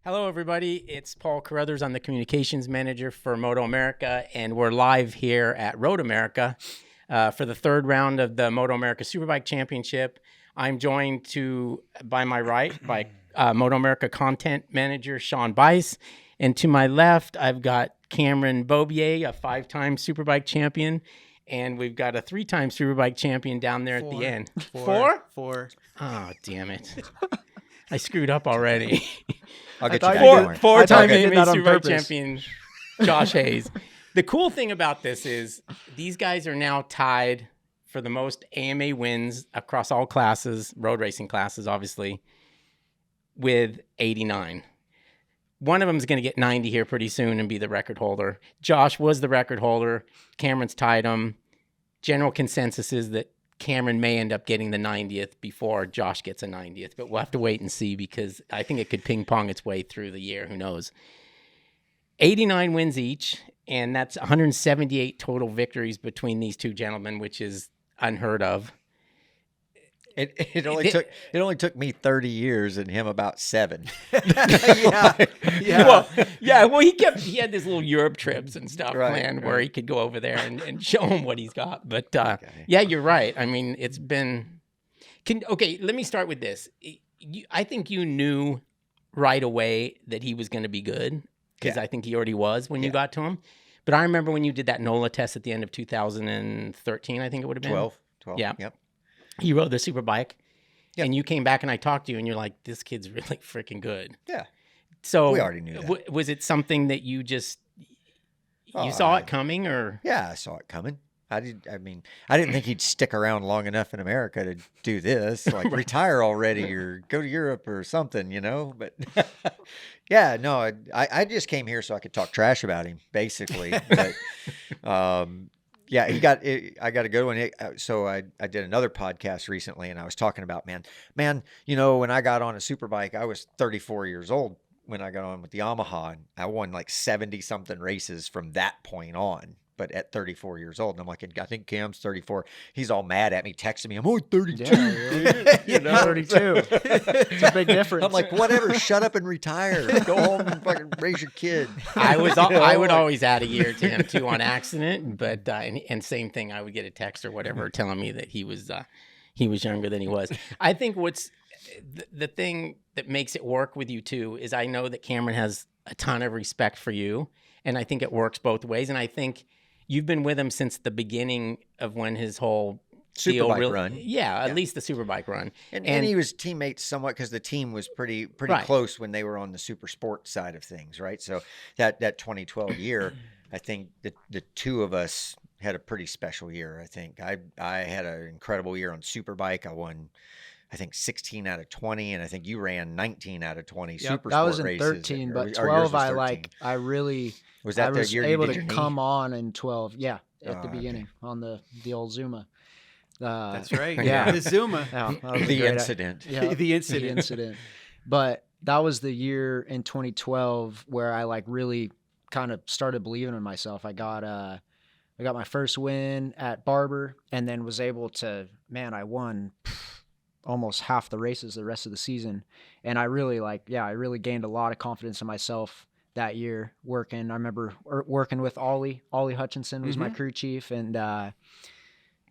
Hello, everybody. It's Paul Carruthers. I'm the communications manager for MotoAmerica, and we're live here at Road America for the third round of the MotoAmerica Superbike Championship. I'm joined by my right by MotoAmerica content manager Sean Bice, and to my left, I've got Cameron Beaubier, a 5-time Superbike champion, and we've got a 3-time Superbike champion down there at the end. Four? Oh, damn it. I screwed up already. I'll get you back. Four-time AMA Superbike champion Josh Hayes. The cool thing about this is these guys are now tied for the most AMA wins across all classes, road racing classes, obviously, with 89. One of them is going to get 90 here pretty soon and be the record holder. Josh was the record holder. Cameron's tied him. General consensus is that Cameron may end up getting the 90th before Josh gets a 90th, but we'll have to wait and see because I think it could ping pong its way through the year. Who knows? 89 wins each, and that's 178 total victories between these two gentlemen, which is unheard of. It only took me 30 years and him about 7. Well, he had this little Europe trips and stuff planned where he could go over there and show him what he's got. But yeah, you're right. I mean, it's been. Let me start with this. I think you knew right away that he was going to be good because I think he already was when you got to him. But I remember when you did that NOLA test at the end of 2013. I think it would have been 12. Yeah. Yep. You rode the Superbike, and you came back and I talked to you, and you're like, this kid's really freaking good. Yeah. So we already knew that. Was it something that you just saw it coming, or? Yeah, I saw it coming. I didn't think he'd stick around long enough in America to do this, like retire already or go to Europe or something, you know. But yeah, no, I just came here so I could talk trash about him, basically. But, yeah, I got a good one. So I did another podcast recently, and I was talking about, man, you know, when I got on a Superbike, I was 34 years old when I got on with the Yamaha, and I won like 70-something races from that point on. But at 34 years old, and I'm like, I think Cam's 34. He's all mad at me, texting me, I'm only 32. Yeah, you know? 32. It's a big difference. I'm like, whatever, shut up and retire. Go home and fucking raise your kid. I would always add a year to him too on accident, but and same thing, I would get a text or whatever telling me that he was younger than he was. I think what's the thing that makes it work with you too is I know that Cameron has a ton of respect for you, and I think it works both ways, and I think you've been with him since the beginning of when his whole Superbike run. Yeah, at least the Superbike run. And he was teammates somewhat because the team was pretty close when they were on the super sport side of things, right? So that 2012 year, I think the two of us had a pretty special year, I think. I had an incredible year on Superbike. I won, I think, 16 out of 20, and I think you ran 19 out of 20 super sport races. That was in 13, but 12 I really... Was that the year able you did to your come knee? on in 12? Yeah, at the beginning on the old Zuma. That's right. Yeah, the Zuma. Yeah, the incident. Yeah, the incident. But that was the year in 2012 where I like really kind of started believing in myself. I got my first win at Barber, and then was able to. I won almost half the races the rest of the season, and I really gained a lot of confidence in myself that year working. I remember working with Ollie Hutchinson was my crew chief, and I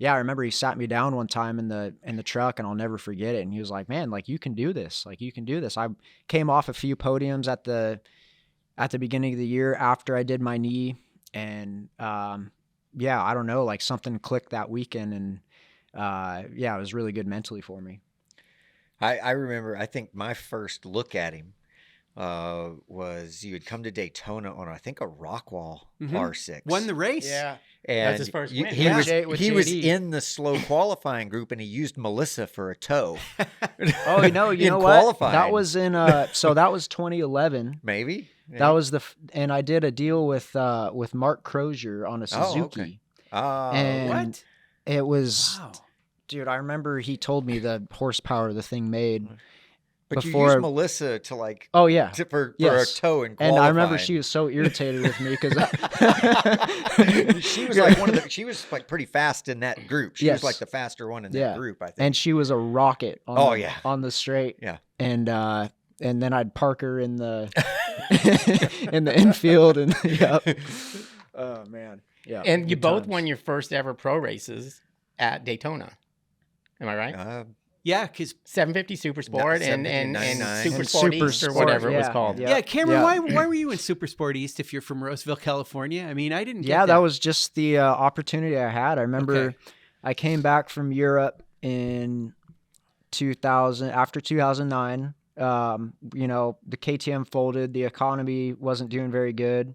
remember he sat me down one time in the truck, and I'll never forget it. And he was like, "Man, like you can do this. Like you can do this." I came off a few podiums at the beginning of the year after I did my knee, and I don't know, like something clicked that weekend, and it was really good mentally for me. I remember. I think my first look at him was you had come to Daytona on, I think, a Rockwall R6. Won the race. Yeah. And that's his first win. He was in the slow qualifying group, and he used Melissa for a tow. Oh, you know what? That was in so that was 2011. Maybe. That was and I did a deal with Mark Crozier on a Suzuki. Oh, okay. And what? It was, wow. Dude, I remember he told me the horsepower the thing made. But you used Melissa to like... Oh, yeah. For a tow and qualifying. And I remember she was so irritated with me because... she was like pretty fast in that group. She was like the faster one in that group, I think. And she was a rocket on the straight. Yeah. And and then I'd park her in the in the infield, and oh man, yeah. And you good both times. won your first ever pro races at Daytona. Am I right? Yeah, because 750 Super Sport and 750, Super And Sport Super East or Sport, whatever it was yeah, called. yeah. Cameron, Yeah. why were you in Super Sport East if you're from Roseville, California? I mean, I didn't get Yeah, that was just the opportunity I had. I remember Okay. I came back from Europe in 2000 after 2009. You know, the KTM folded, the economy wasn't doing very good.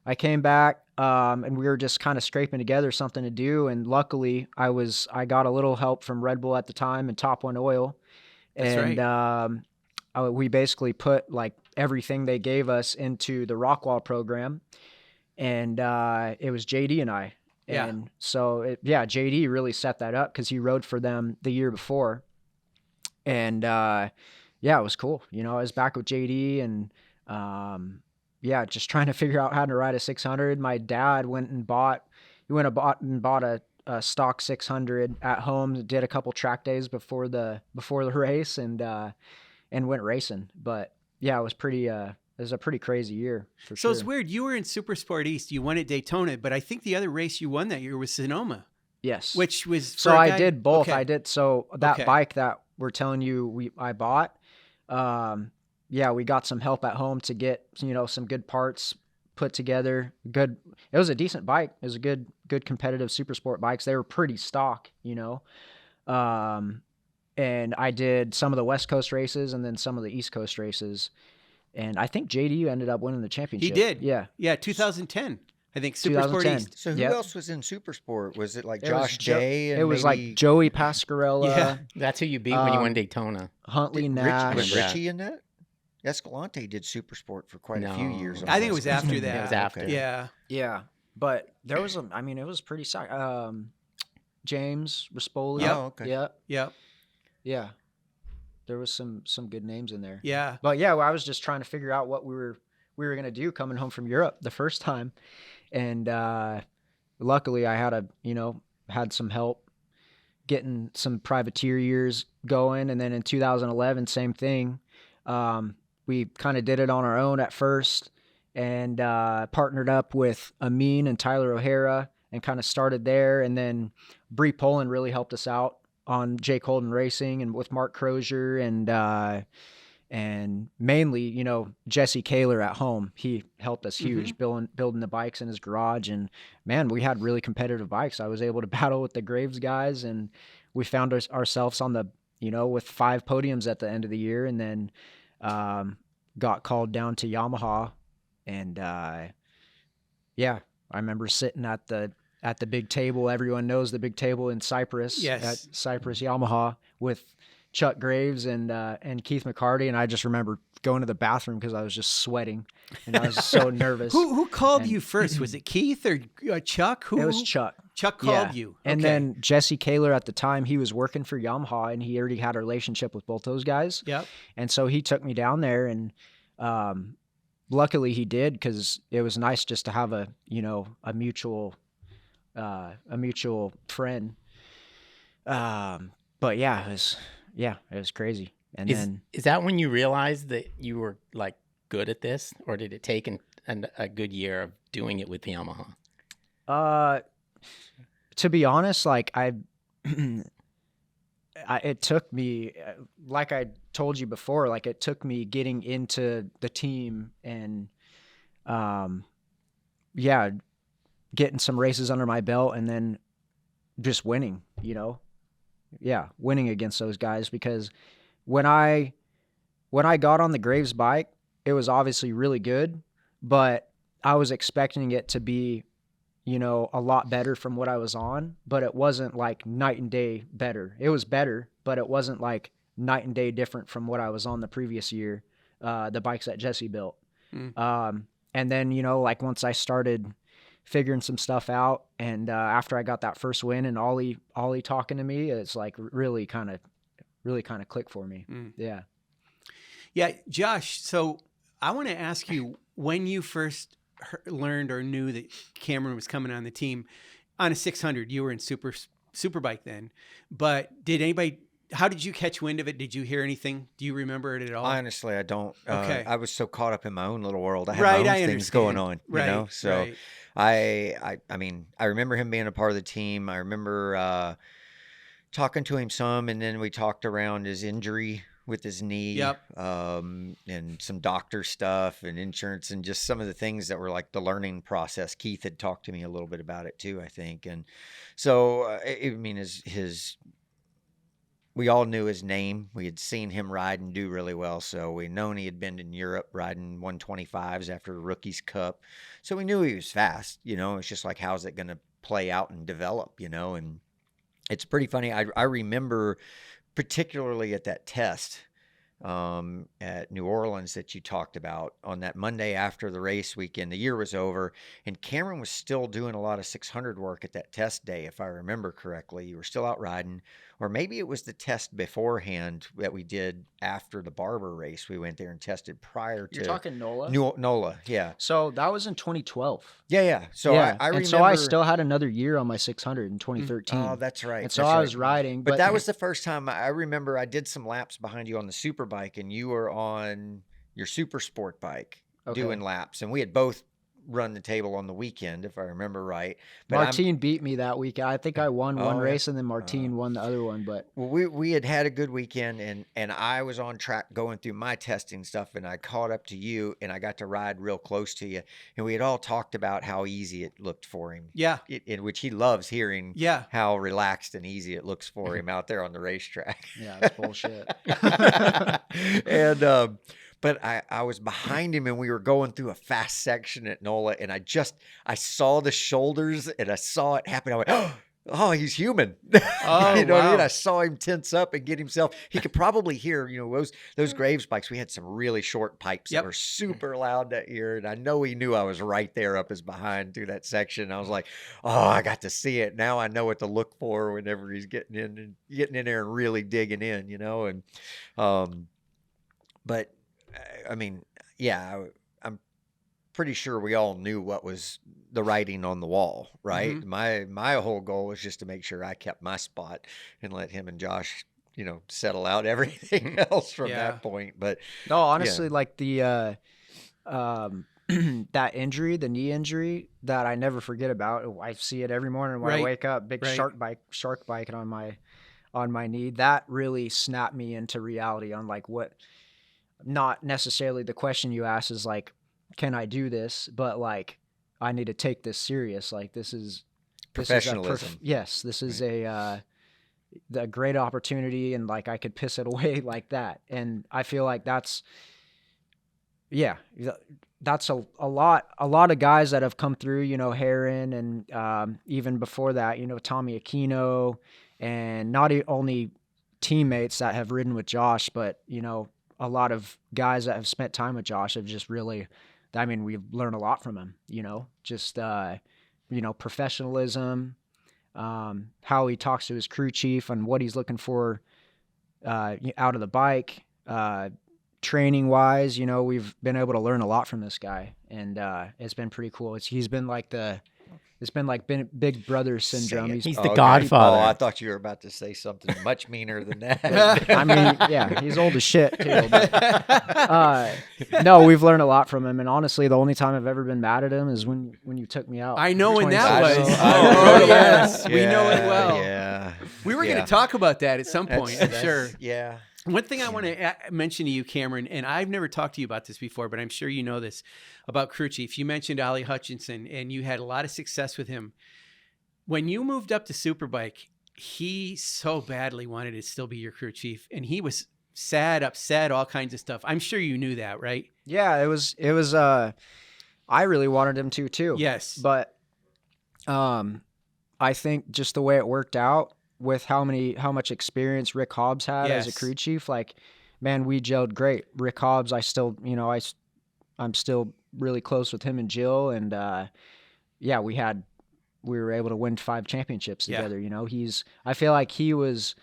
I came back and we were just kind of scraping together something to do, and luckily I got a little help from Red Bull at the time and Top One Oil. That's And right. we basically put like everything they gave us into the Rockwall program, and it was JD and I. Yeah. And so JD really set that up because he rode for them the year before. And it was cool. You know, I was back with JD and just trying to figure out how to ride a 600. My dad went and bought a stock 600 at home, did a couple track days before the race, and went racing. But yeah, it was a pretty crazy year for So sure. it's weird. You were in Super Sport East. You won at Daytona, but I think the other race you won that year was Sonoma, Yes. which was So for a I guy- did both. Okay. I did. So that Okay. bike that we're telling you I bought, we got some help at home to get, some good parts put together. Good. It was a decent bike. It was a good competitive super sport bikes. They were pretty stock, and I did some of the West Coast races and then some of the East Coast races. And I think JD ended up winning the championship. He did. Yeah. Yeah, 2010. I think Super Sport 2010. East. So who Yep. else was in Supersport? Was it like It was Josh Day? And It was maybe like Joey Pascarella, Yeah. That's who you beat when you won Daytona. Huntley Did Nash. was Remember Richie in that? Escalante did Supersport for quite a few No. years. on I think it West was Coast. after It that. was after. Okay. Yeah. Yeah, but there was it was pretty stock. James Rispoli. Yep. Oh, okay. Yep. Yep. Yeah. There was some good names in there. Yeah. But yeah, I was just trying to figure out what we were gonna do coming home from Europe the first time, and luckily I had some help getting some privateer years going, and then in 2011, same thing. We kind of did it on our own at first, and partnered up with Amin and Tyler O'Hara, and kind of started there, and then Bree Poland really helped us out on Jake Holden Racing and with Mark Crozier and mainly, Jesse Kaler at home. He helped us huge building the bikes in his garage. And man, we had really competitive bikes. I was able to battle with the Graves guys, and we found ourselves on the, with 5 podiums at the end of the year, and then got called down to Yamaha. And I remember sitting at the big table. Everyone knows the big table in Cyprus. Yes. At Cyprus Yamaha with Chuck Graves and Keith McCarty, and I just remember going to the bathroom because I was just sweating and I was so nervous. Who called you first? Was it Keith or Chuck? It was Chuck. Chuck called Yeah. you. And Okay. then Jesse Kaler at the time, he was working for Yamaha, and he already had a relationship with both those guys. Yep. And so he took me down there, and luckily he did, because it was nice just to have a mutual friend. But it was crazy. And then Is that when you realized that you were like good at this, or did it take a good year of doing it with Yamaha? to be honest, like it took me, like I told you before, like it took me getting into the team and, getting some races under my belt, and then just winning, winning against those guys. Because when I got on the Graves bike, it was obviously really good, but I was expecting it to be, a lot better from what I was on, but it wasn't like night and day better. It was better, but it wasn't like night and day different from what I was on the previous year, the bikes that Jesse built. And then, like once I started figuring some stuff out, and after I got that first win and Ollie talking to me, it's like really kind of clicked for me. Yeah. Yeah, Josh, so I want to ask you, when you first learned or knew that Cameron was coming on the team on a 600, you were in Superbike then, but did anybody how did you catch wind of it? Did you hear anything? Do you remember it at all? Honestly, I don't. Okay. I was so caught up in my own little world. I had Right, my I own things going on, understand. you know? Right, So right. I mean, I remember him being a part of the team. I remember talking to him some, and then we talked around his injury with his knee, Yep. and some doctor stuff and insurance and just some of the things that were like the learning process. Keith had talked to me a little bit about it too, I think. And so, I mean, we all knew his name. We had seen him ride and do really well. So we known he had been in Europe riding 125s after the Rookies Cup. So we knew he was fast, you know. It's just like, how's it going to play out and develop, you know? And it's pretty funny. I remember particularly at that test at New Orleans that you talked about on that Monday after the race weekend. The year was over, and Cameron was still doing a lot of 600 work at that test day, if I remember correctly. You were still out riding, or maybe it was the test beforehand that we did after the Barber race. We went there and tested prior to. You're talking NOLA? NOLA, yeah. So that was in 2012. Yeah. So yeah. I remember. And so I still had another year on my 600 in 2013. Oh, that's right. And so I was riding. But that was the first time I remember I did some laps behind you on the Superbike, and you were on your Super Sport bike doing laps. And we had both run the table on the weekend, if I remember right. But Martine beat me that week. I think I won one race, and then Martine won the other one. But we had a good weekend, and I was on track going through my testing stuff, and I caught up to you, and I got to ride real close to you, and we had all talked about how easy it looked for him. Yeah. In which he loves hearing. Yeah. How relaxed and easy it looks for him out there on the racetrack. Yeah, that's bullshit. And but I was behind him, and we were going through a fast section at NOLA, and I saw the shoulders, and I saw it happen. I went, oh, he's human. Oh, you know what I mean? wow. I saw him tense up and get himself. He could probably hear, you know, those Graves bikes. We had some really short pipes that were super loud that year, and I know he knew I was right there up his behind through that section. I was like, oh, I got to see it. Now I know what to look for whenever he's getting in there and really digging in, you know. And but I mean, yeah, I'm pretty sure we all knew what was the writing on the wall, right? Mm-hmm. My whole goal was just to make sure I kept my spot and let him and Josh, you know, settle out everything else from that point. But no, honestly, like the that injury, the knee injury that I never forget about. I see it every morning when I wake up. Big shark bike on my knee. That really snapped me into reality on like what. Not necessarily the question you ask is like, can I do this? But like, I need to take this serious. Like this is professionalism. This is a great opportunity, and like I could piss it away like that. And I feel like that's a lot of guys that have come through, you know, Heron and even before that, you know, Tommy Aquino, and not only teammates that have ridden with Josh, but you know, a lot of guys that have spent time with Josh have just really, I mean, we've learned a lot from him, you know, just, you know, professionalism, how he talks to his crew chief and what he's looking for out of the bike, training wise, you know, we've been able to learn a lot from this guy, and it's been pretty cool. It's been like big brother syndrome. He's the godfather. Oh, I thought you were about to say something much meaner than that. I mean, yeah, he's old as shit too. But, no, we've learned a lot from him, and honestly, the only time I've ever been mad at him is when you took me out. I know when that was. Oh, yes, we know it well. Yeah, we were going to talk about that at some point. I'm sure. Yeah. One thing I want to mention to you, Cameron, and I've never talked to you about this before, but I'm sure you know this about crew chief. You mentioned Ollie Hutchinson, and you had a lot of success with him. When you moved up to Superbike, he so badly wanted to still be your crew chief, and he was sad, upset, all kinds of stuff. I'm sure you knew that, right? Yeah, it was. I really wanted him to too. Yes, but I think just the way it worked out, with how much experience Rick Hobbs had as a crew chief, like, man, we gelled great. Rick Hobbs, I'm still really close with him and Jill, and we were able to win 5 championships together. You know, I feel like he was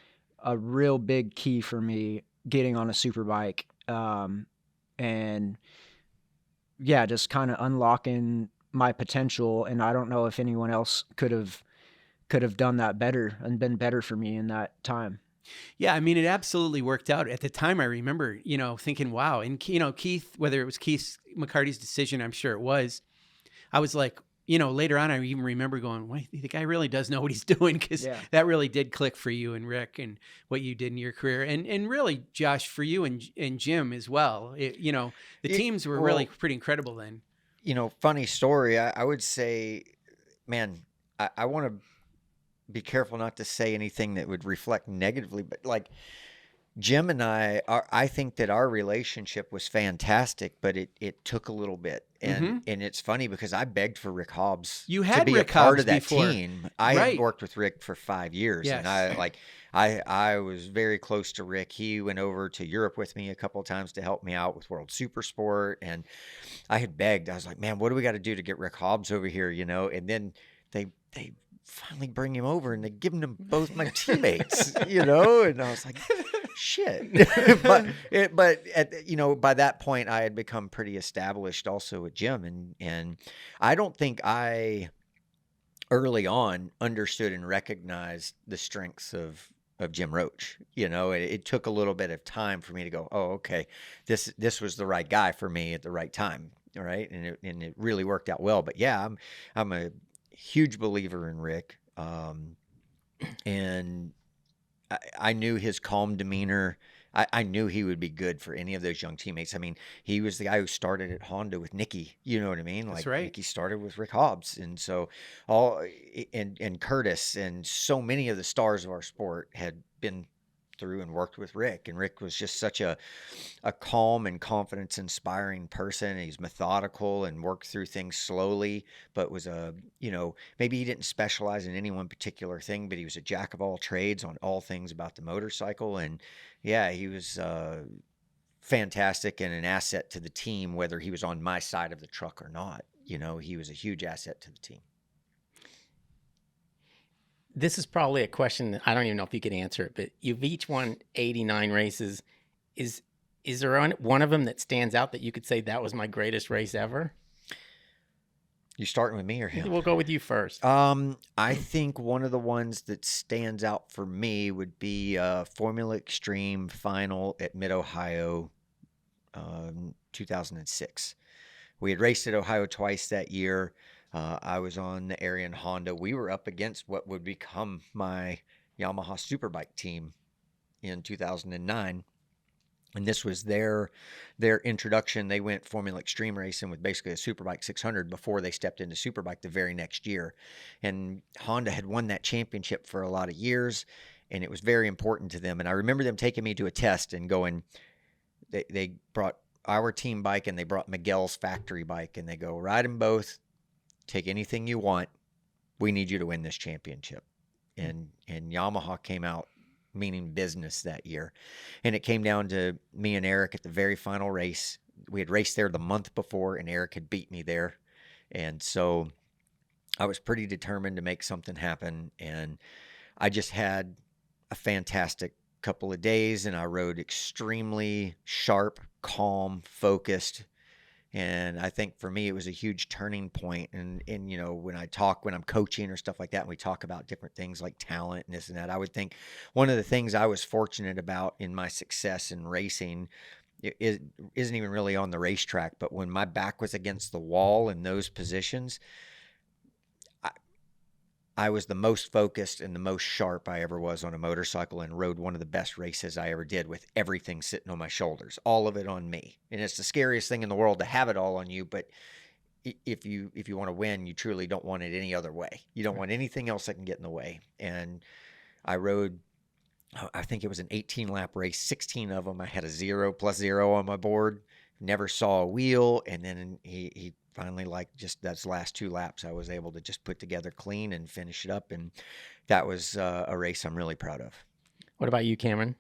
a real big key for me getting on a Superbike, and just kind of unlocking my potential. And I don't know if anyone else could have done that better and been better for me in that time. Yeah, I mean, it absolutely worked out. At the time, I remember, thinking, wow. And, Keith, whether it was Keith McCarty's decision, I'm sure it was, I was like, later on, I even remember going, wait, the guy really does know what he's doing, because that really did click for you and Rick and what you did in your career. And really, Josh, for you and Jim as well. The teams were really pretty incredible then. Funny story. I would say, man, I want to be careful not to say anything that would reflect negatively, but like Jim and I think that our relationship was fantastic, but it took a little bit. And it's funny because I begged for Rick Hobbs to be Rick a part Hobbs of that before. team. I had worked with Rick for 5 years, Yes. and I was very close to Rick. He went over to Europe with me a couple of times to help me out with World Supersport, and I had begged. I was like, man, what do we got to do to get Rick Hobbs over here? And then they finally bring him over and they give him to both my teammates, and I was like, shit. but by that point I had become pretty established also with Jim, and I don't think I early on understood and recognized the strengths of Jim Roach. It took a little bit of time for me to go, oh, okay, this was the right guy for me at the right time. All right. And it really worked out well. But yeah, I'm a huge believer in Rick. And I knew his calm demeanor. I knew he would be good for any of those young teammates. I mean, he was the guy who started at Honda with Nicky. You know what I mean? That's right. Nicky started with Rick Hobbs, and so and Curtis, and so many of the stars of our sport had been through and worked with Rick. And Rick was just such a calm and confidence inspiring person. He's methodical and worked through things slowly, but was maybe he didn't specialize in any one particular thing, but he was a jack of all trades on all things about the motorcycle. And yeah, he was fantastic and an asset to the team, whether he was on my side of the truck or not. He was a huge asset to the team. This is probably a question that I don't even know if you could answer it, but you've each won 89 races. Is there one of them that stands out that you could say that was my greatest race ever? You starting with me or him? We'll go with you first. I think one of the ones that stands out for me would be Formula Extreme final at Mid-Ohio, 2006. We had raced at Ohio twice that year. I was on the Arian Honda. We were up against what would become my Yamaha Superbike team in 2009. And this was their introduction. They went Formula Extreme racing with basically a Superbike 600 before they stepped into Superbike the very next year. And Honda had won that championship for a lot of years, and it was very important to them. And I remember them taking me to a test and going, they brought our team bike and they brought Miguel's factory bike, and they go, ride them both. Take anything you want. We need you to win this championship. And Yamaha came out meaning business that year. And it came down to me and Eric at the very final race. We had raced there the month before, and Eric had beat me there. And so I was pretty determined to make something happen. And I just had a fantastic couple of days, and I rode extremely sharp, calm, focused. And I think for me, it was a huge turning point. And when I'm coaching or stuff like that, and we talk about different things like talent and this and that, I would think one of the things I was fortunate about in my success in racing isn't even really on the racetrack, but when my back was against the wall in those positions, I was the most focused and the most sharp I ever was on a motorcycle, and rode one of the best races I ever did with everything sitting on my shoulders, all of it on me. And it's the scariest thing in the world to have it all on you, but if you want to win, you truly don't want it any other way. You don't want anything else that can get in the way. And I rode, I think it was an 18-lap race, 16 of them. I had a 0+0 on my board, never saw a wheel, and then he finally, just those last 2 laps, I was able to just put together clean and finish it up. And that was a race I'm really proud of. What about you, Cameron?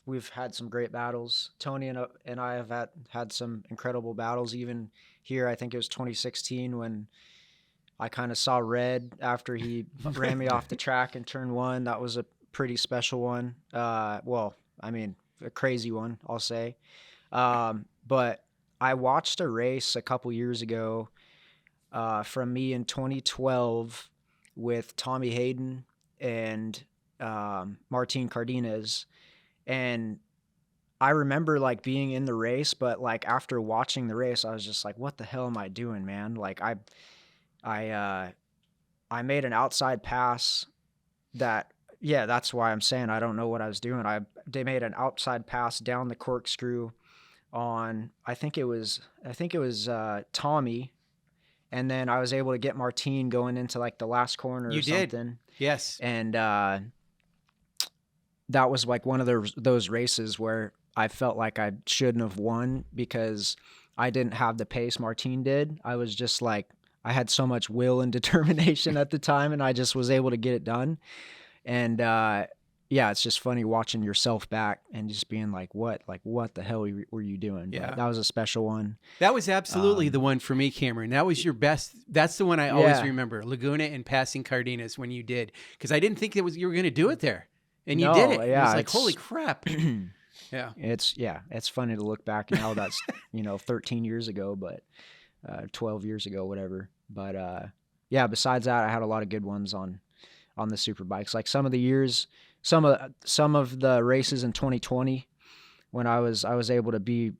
We've had some great battles. Tony and I have had some incredible battles. Even here, I think it was 2016 when I kind of saw red after he ran me off the track in turn 1. That was a pretty special one. A crazy one, I'll say. But I watched a race a couple years ago. from me in 2012 with Tommy Hayden and Martin Cardenas. And I remember like being in the race, but like after watching the race, I was just like, what the hell am I doing, man? Like I made an outside pass that's why I'm saying I don't know what I was doing. They made an outside pass down the corkscrew on, I think it was Tommy. And then I was able to get Martine going into like the last corner or something. Yes. And that was like one of those races where I felt like I shouldn't have won because I didn't have the pace Martine did. I was just like, I had so much will and determination at the time, and I just was able to get it done. And it's just funny watching yourself back and just being like, what the hell were you doing? Yeah. But that was a special one. That was absolutely the one for me, Cameron. That was your best. That's the one I always remember, Laguna and passing Cardenas when you did, because I didn't think you were going to do it there, and you did it. Yeah, it was like, holy crap. Yeah. It's funny to look back now. That's 13 years ago, but 12 years ago, whatever. But besides that, I had a lot of good ones on the Superbikes. Like some of the years, some of the races in 2020, when I was able to be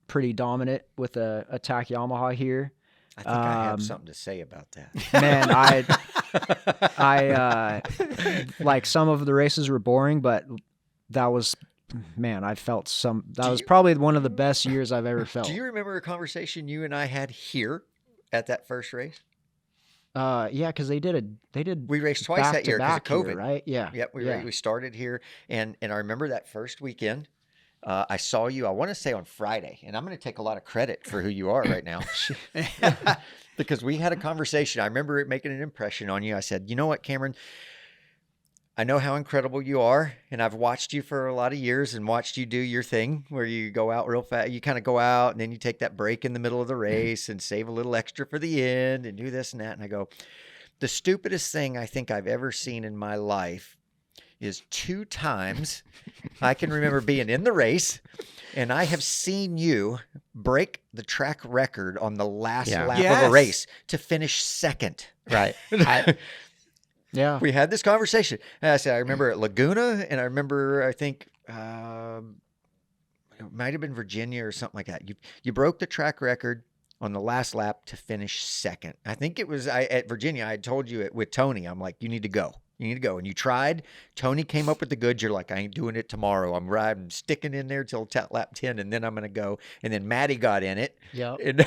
pretty dominant with a TAC Yamaha here. I think I have something to say about that. Man, I like some of the races were boring, but that was, man, I felt that was probably one of the best years I've ever felt. Do you remember a conversation you and I had here at that first race? Yeah, because we raced twice that year because of COVID, here, right? Yeah. Yep. We started here, and I remember that first weekend. I saw you, I want to say on Friday, and I'm going to take a lot of credit for who you are right now. Because we had a conversation. I remember it making an impression on you. I said, you know what, Cameron? I know how incredible you are, and I've watched you for a lot of years and watched you do your thing where you go out real fast. You kind of go out, and then you take that break in the middle of the race and save a little extra for the end and do this and that. And I go, the stupidest thing I think I've ever seen in my life is 2 times I can remember being in the race, and I have seen you break the track record on the last lap of a race to finish second. Right. Yeah. We had this conversation. And I said, I remember at Laguna, and I remember, I think it might have been Virginia or something like that. You broke the track record on the last lap to finish second. I think it was at Virginia. I had told you with Tony, I'm like, you need to go. You need to go. And you tried. Tony came up with the goods. You're like, I ain't doing it tomorrow. I'm sticking in there till lap 10, and then I'm going to go. And then Maddie got in it. Yep. And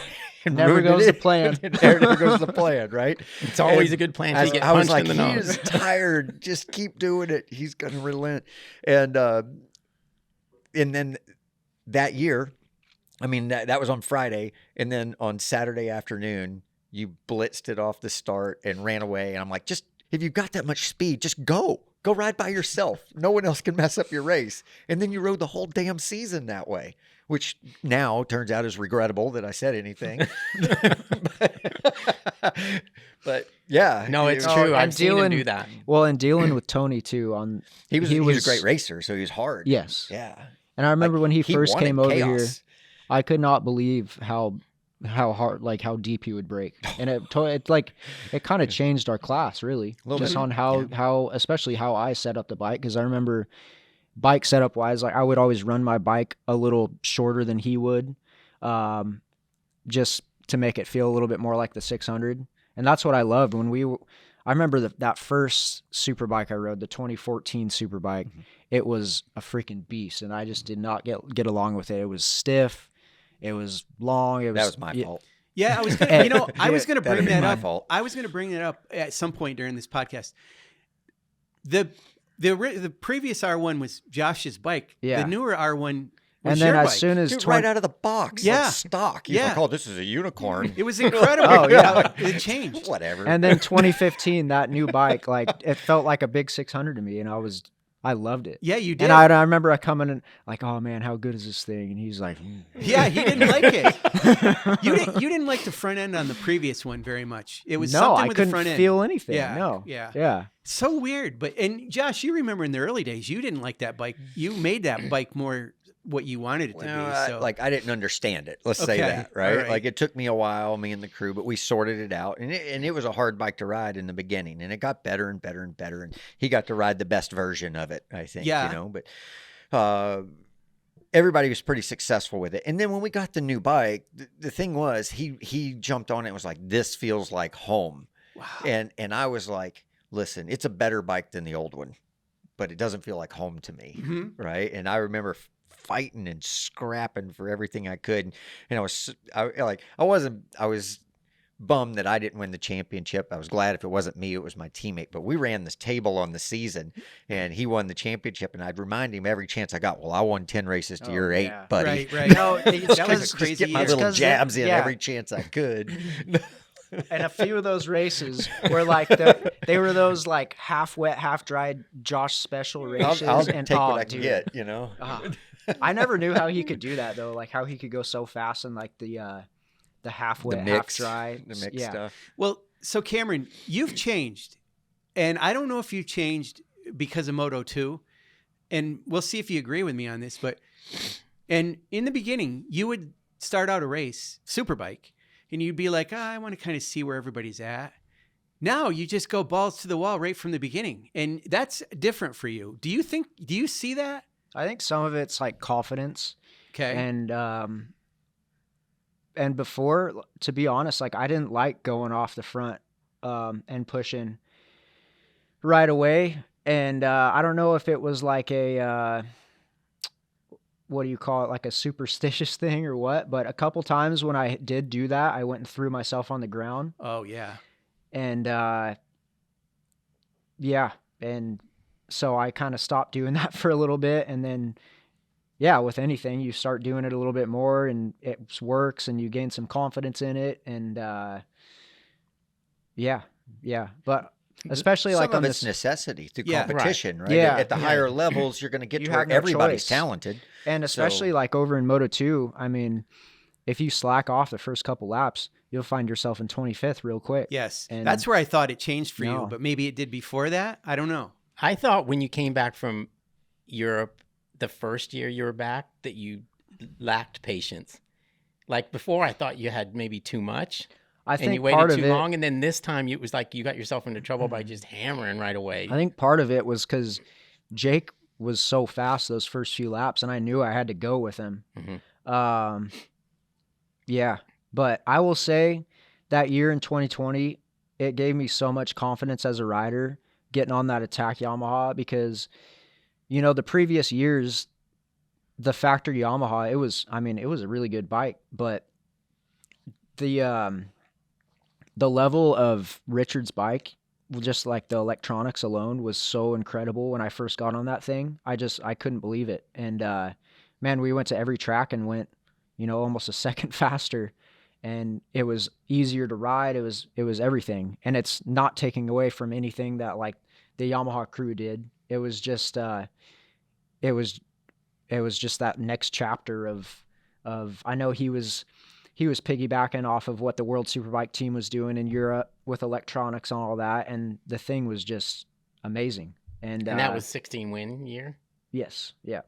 never goes the plan. Never goes the plan, right? It's always a good plan to get I was punched like, in the he nose. is tired. Just keep doing it. He's going to relent. And then that year, I mean, that was on Friday. And then on Saturday afternoon, you blitzed it off the start and ran away. And I'm like, if you've got that much speed, just go. Go ride by yourself. No one else can mess up your race. And then you rode the whole damn season that way, which now turns out is regrettable that I said anything. But yeah. No, it's true. I've seen him do that. Well, and dealing with Tony too. He was a great racer, so he was hard. Yes. Yeah. And I remember when he first came over chaos. here, I could not believe how hard, like how deep he would break. And it kind of changed our class really, just on how, especially how I set up the bike. Cause I remember bike setup wise, like I would always run my bike a little shorter than he would, just to make it feel a little bit more like the 600. And that's what I loved I remember that first Superbike I rode, the 2014 Superbike, it was a freaking beast. And I just did not get along with it. It was stiff. It was long. That was my fault. Yeah, I was gonna, I was going to bring that up. Fault. I was going to bring that up at some point during this podcast. The previous R1 was Josh's bike. Yeah. The newer R1 was and then your as bike. soon as Dude, right out of the box, like stock. He's like, oh, this is a unicorn. It was incredible. Oh, yeah. It changed. Whatever. And then 2015, that new bike, like it felt like a big 600 to me, and I loved it. Yeah, you did. And I remember I coming in like, oh man, how good is this thing? And he's like, yeah, he didn't like it. You didn't like the front end on the previous one very much. It was something with the front end. I couldn't feel anything. Yeah, no. Yeah. So weird. And Josh, you remember in the early days, you didn't like that bike. You made that bike more what you wanted it to be. So like I didn't understand it. Let's say Okay, that, right? all right. Like it took me a while, me and the crew, but we sorted it out, and it was a hard bike to ride in the beginning, and it got better and better and better, and he got to ride the best version of it, I think. Yeah. You know, but everybody was pretty successful with it. And then when we got the new bike, the thing was he jumped on it and was like, "This feels like home." wow. And I was like, "Listen, it's a better bike than the old one, but it doesn't feel like home to me." Mhm. Right? And I remember fighting and scrapping for everything I could. And I was bummed that I didn't win the championship. I was glad if it wasn't me, it was my teammate. But we ran this table on the season, and he won the championship. And I'd remind him every chance I got, "Well, I won 10 races to your 8, yeah. buddy." Right. No, it's That was a because crazy Just get my year. little 'cause jabs in yeah. every chance I could. and a few of those races were like they were those like half wet, half dried Josh special races. I'll and take what oh, I can dude, get, you know. I never knew how he could do that though. Like how he could go so fast in like the half wet, half dry, the mix yeah. stuff. Well, so Cameron, you've changed, and I don't know if you've changed because of Moto 2, and we'll see if you agree with me on this. But and in the beginning, you would start out a race, Superbike, and you'd be like, I want to kind of see where everybody's at. Now you just go balls to the wall right from the beginning, and that's different for you. Do you see that? I think some of it's like confidence. Okay. And before, to be honest, like I didn't like going off the front and pushing right away. And I don't know if it was like a what do you call it, like a superstitious thing or what, but a couple times when I did do that, I went and threw myself on the ground. Oh yeah. And yeah, and so I kind of stopped doing that for a little bit, and then yeah, with anything, you start doing it a little bit more, and it works, and you gain some confidence in it, and yeah, but especially Some like of on it's this, necessity through Yeah, competition, right? Yeah. At the higher levels, you're going to get You to where have no everybody's choice. talented. and especially so- like over in Moto 2, I mean, if you slack off the first couple laps, you'll find yourself in 25th real quick. Yes. And That's where I thought it changed for you, No. but maybe it did before that. I don't know. I thought when you came back from Europe the first year you were back that you lacked patience. Like before, I thought you had maybe too much. I And think you part waited of too it, long, and then this time it was like you got yourself into trouble by just hammering right away. I think part of it was because Jake was so fast those first few laps, and I knew I had to go with him. Mhm. Yeah, but I will say that year in 2020, it gave me so much confidence as a rider getting on that attack Yamaha, because, you know, the previous years, the factory Yamaha, it was a really good bike, but the level of Richard's bike, just like the electronics alone, was so incredible when I first got on that thing. I couldn't believe it. And man, we went to every track and went, you know, almost a second faster, and it was easier to ride. It was everything. And it's not taking away from anything that like the Yamaha crew did. It was just just that next chapter of I know he was piggybacking off of what the World Superbike team was doing in Europe with electronics and all that, and the thing was just amazing. And that was 16 win year. yes, yeah.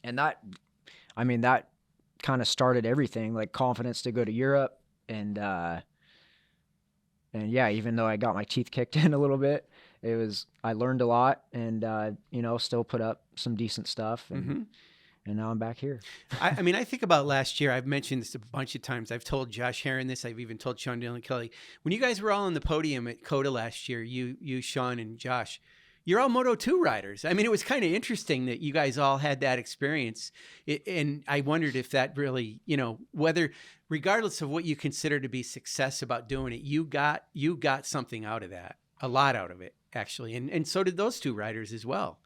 And that kind of started everything, like confidence to go to Europe, and yeah, even though I got my teeth kicked in a little bit, I learned a lot, and you know, still put up some decent stuff, and now I'm back here. I mean, I think about last year. I've mentioned this a bunch of times. I've told Josh Herron this. I've even told Sean Dillon Kelly. When you guys were all on the podium at COTA last year, you, Sean, and Josh, you're all Moto 2 riders. I mean, it was kind of interesting that you guys all had that experience. And I wondered if that really, you know, whether, regardless of what you consider to be success about doing it, you got something out of that, a lot out of it, actually. And so did those two riders as well.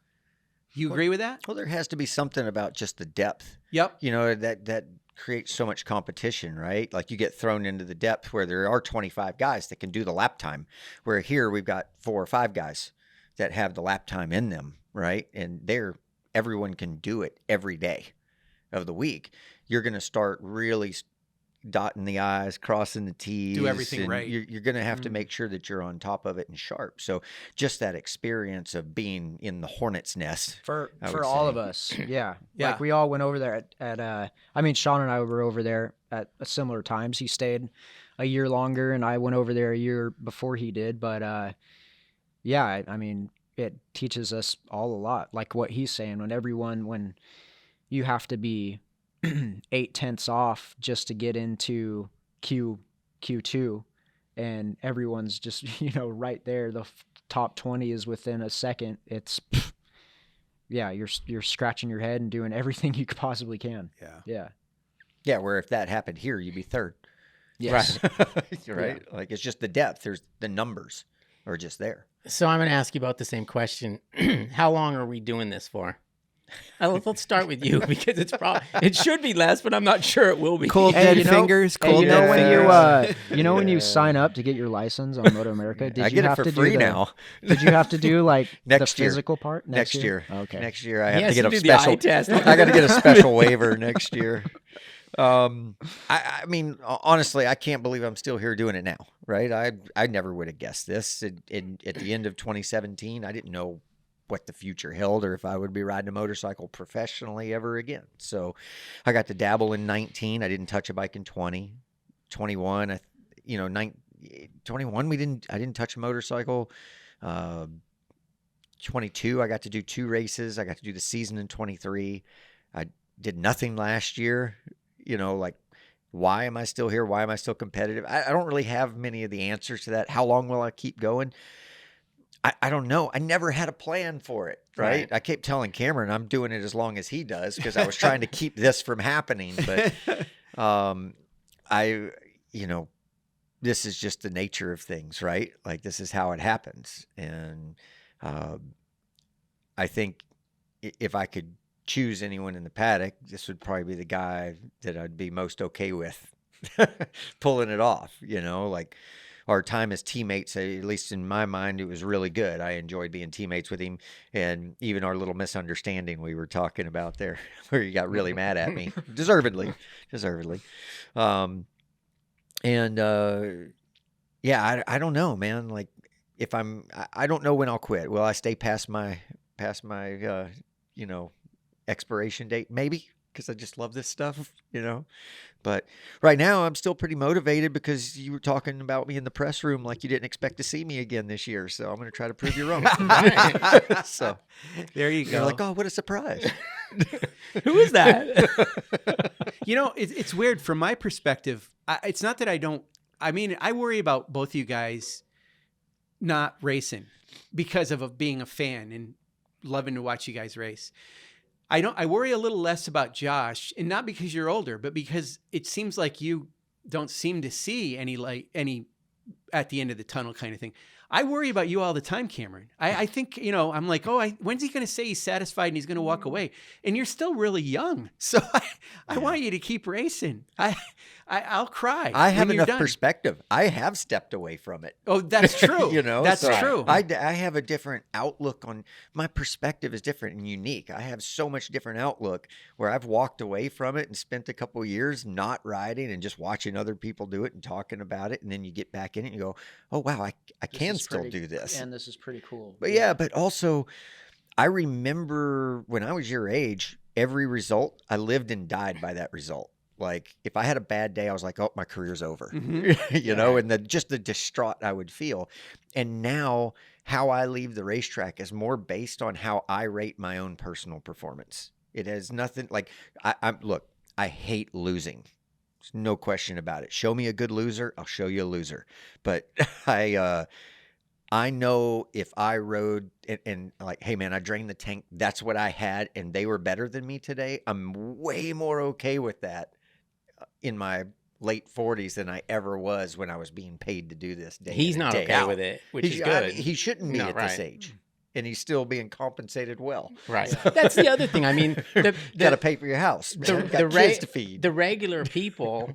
You agree with that? Well, there has to be something about just the depth. Yep. You know, that creates so much competition, right? Like you get thrown into the depth where there are 25 guys that can do the lap time, where here we've got 4 or 5 guys that have the lap time in them, right? And everyone can do it every day of the week. You're going to start really dotting the I's, crossing the T's. Do everything and right. You're going to have to make sure that you're on top of it and sharp. So just that experience of being in the hornet's nest. For would all say. of us. Yeah. Yeah. Like we all went over there I mean, Sean and I were over there at similar times. He stayed a year longer and I went over there a year before he did. But yeah, I mean, it teaches us all a lot. Like what he's saying, when you have to be 0.8 off just to get into Q2 and everyone's just, right there. The top 20 is within a second. It's, yeah, you're scratching your head and doing everything you possibly can. Yeah. Yeah. Yeah, where if that happened here, you'd be third. Yes. Right? Yeah. Like it's just the depth. There's the numbers are just there. So I'm going to ask you about the same question. How long are we doing this for? Let's start with you because it should be less, but I'm not sure it will be. Cold Hey, dead fingers. Cold dead when fingers. you sign up to get your license on MotoAmerica, I get it for free now. Did you have to do like Next the year. physical part Next year. Okay. Next year, I He have has to get to a do the special eye test. I got to get a special waiver next year. I mean, honestly, I can't believe I'm still here doing it now. Right? I never would have guessed this. At the end of 2017, I didn't know what the future held or if I would be riding a motorcycle professionally ever again. So I got to dabble in 19. I didn't touch a bike in 20. 21, 21 I didn't touch a motorcycle. 22, I got to do 2 races. I got to do the season in 23. I did nothing last year. Like, why am I still here? Why am I still competitive? I don't really have many of the answers to that. How long will I keep going? I don't know. I never had a plan for it, right? I kept telling Cameron I'm doing it as long as he does because I was trying to keep this from happening. But this is just the nature of things, right? Like this is how it happens. And I think if I could choose anyone in the paddock, this would probably be the guy that I'd be most okay with pulling it off, like our time as teammates, at least in my mind, it was really good. I enjoyed being teammates with him, and even our little misunderstanding we were talking about there, where he got really mad at me, deservedly. Yeah, I don't know, man. Like if I don't know when I'll quit. Will I stay past my expiration date? Maybe, because I just love this stuff, But right now, I'm still pretty motivated because you were talking about me in the press room like you didn't expect to see me again this year. So I'm going to try to prove you wrong. So there you you're go. like, oh, what a surprise. Who is that? It's weird from my perspective. It's not that I don't. I mean, I worry about both you guys not racing because of being a fan and loving to watch you guys race. I worry a little less about Josh, and not because you're older, but because it seems like you don't seem to see any light, any at the end of the tunnel kind of thing. I worry about you all the time, Cameron. I think, I'm like, when's he going to say he's satisfied and he's going to walk away? And you're still really young. So I want you to keep racing. I'll cry. I have when you're enough done. perspective. I have stepped away from it. Oh, that's true. That's so true. I have a different outlook on my perspective is different and unique. I have so much different outlook where I've walked away from it and spent a couple of years not riding and just watching other people do it and talking about it. And then you get back in it and you go, oh, wow, I can still do this. And this is pretty cool. But yeah, but also I remember when I was your age, every result, I lived and died by that result. Like if I had a bad day, I was like, oh, my career's over, and the distraught I would feel. And now how I leave the racetrack is more based on how I rate my own personal performance. It has nothing like look, I hate losing. There's no question about it. Show me a good loser, I'll show you a loser. But I know if I rode and like, hey man, I drained the tank. That's what I had. And they were better than me today. I'm way more okay with that in my late 40s than I ever was when I was being paid to do this day. He's in, not day okay out. with it, which is I good. mean, he shouldn't be No, at right. this age. And he's still being compensated well. Right. That's the other thing. I mean, Got to pay for your house. Man. Got kids to feed. The regular people,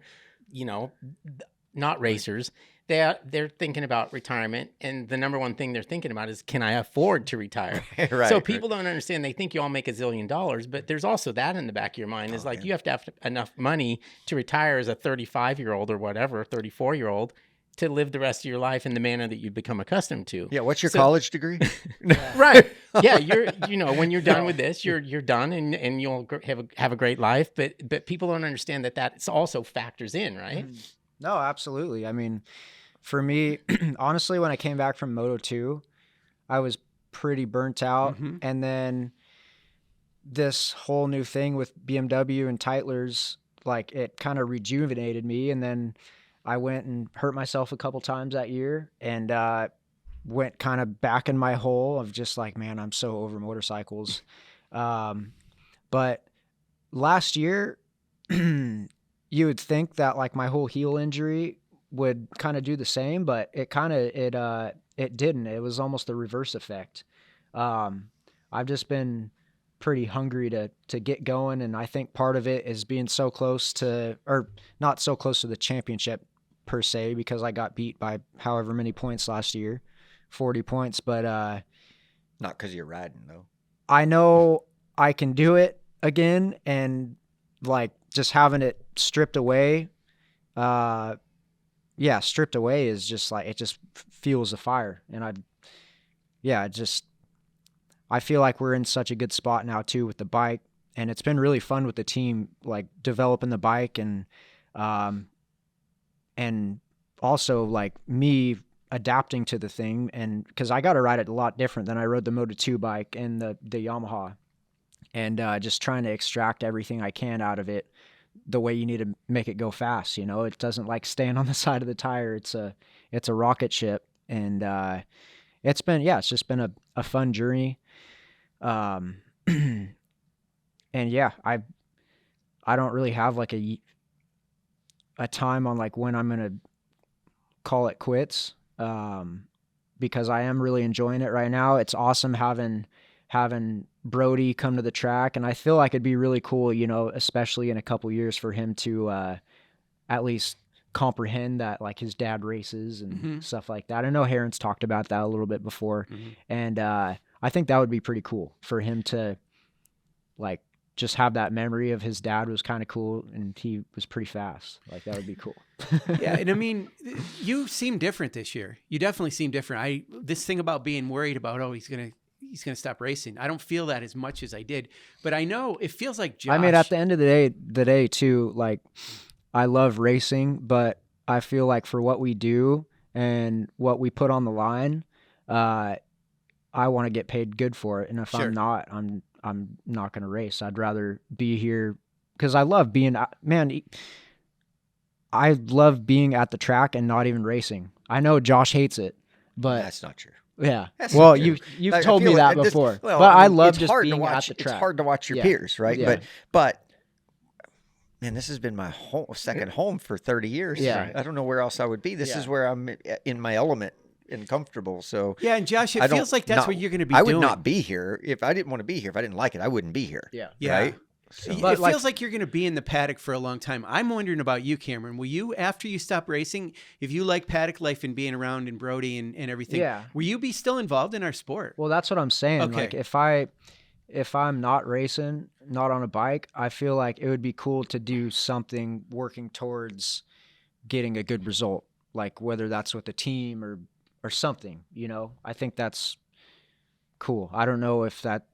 not racers, they're thinking about retirement, and the number one thing they're thinking about is, can I afford to retire? Right. So people don't understand. They think you all make $1 zillion, but there's also that in the back of your mind is like, you have to have enough money to retire as a 35-year-old or whatever, 34-year-old, to live the rest of your life in the manner that you've become accustomed to. Yeah. What's your college degree? Right. Yeah. When you're done with this, you're done, and you'll have a great life. But people don't understand that also factors in, right? No, absolutely. I mean, for me, honestly, when I came back from Moto2, I was pretty burnt out. And then this whole new thing with BMW and Tytler's, like, it kind of rejuvenated me. And then I went and hurt myself a couple times that year, and went kind of back in my hole of just like, man, I'm so over motorcycles. But last year, you would think that like my whole heel injury would kind of do the same, but it didn't. It was almost the reverse effect. I've just been pretty hungry to get going, and I think part of it is being so close to, or not so close to the championship per se, because I got beat by however many points last year, 40 points, but Not because you're riding, though. I know I can do it again, and like just having it stripped away, stripped away is just like, it just fuels the fire. And I feel like we're in such a good spot now too with the bike, and it's been really fun with the team, like developing the bike, and also like me adapting to the thing. And because I got to ride it a lot different than I rode the Moto2 bike and the Yamaha, and just trying to extract everything I can out of it the way you need to make it go fast. It doesn't like staying on the side of the tire. It's a rocket ship. And it's just been a fun journey. And yeah, I don't really have like a time on like when I'm going to call it quits, because I am really enjoying it right now. It's awesome having Brody come to the track, and I feel like it'd be really cool, especially in a couple years, for him to at least comprehend that like his dad races and stuff like that. I know Heron's talked about that a little bit before, and I think that would be pretty cool for him to like just have that memory of his dad was kind of cool and he was pretty fast. Like that would be cool. Yeah. And I mean, you seem different this year. You definitely seem different. This thing about being worried about, he's going to stop racing, I don't feel that as much as I did, but I know it feels like Josh. I mean, at the end of the day too, like I love racing, but I feel like for what we do and what we put on the line, I want to get paid good for it. And if I'm not, I'm not going to race. I'd rather be here because I love being, I love being at the track and not even racing. I know Josh hates it, but That's not true. Yeah. That's Well, not true. you've told me that before, but I love just being at the track. It's hard to watch your peers, right? Yeah. But man, this has been my second home for 30 years. Yeah. I don't know where else I would be. This is where I'm in my element and comfortable. So yeah, and Josh, it feels like that's what you're going to be I doing. would not be here if I didn't want to be here. If I didn't like it, I wouldn't be here. Yeah. Right? So. It feels like you're going to be in the paddock for a long time. I'm wondering about you, Cameron. Will you, after you stop racing, if you like paddock life and being around and Brody and everything, will you be still involved in our sport? Well, that's what I'm saying. Okay. Like if I'm not racing, not on a bike, I feel like it would be cool to do something working towards getting a good result, like whether that's with a team or something, I think that's cool. I don't know if that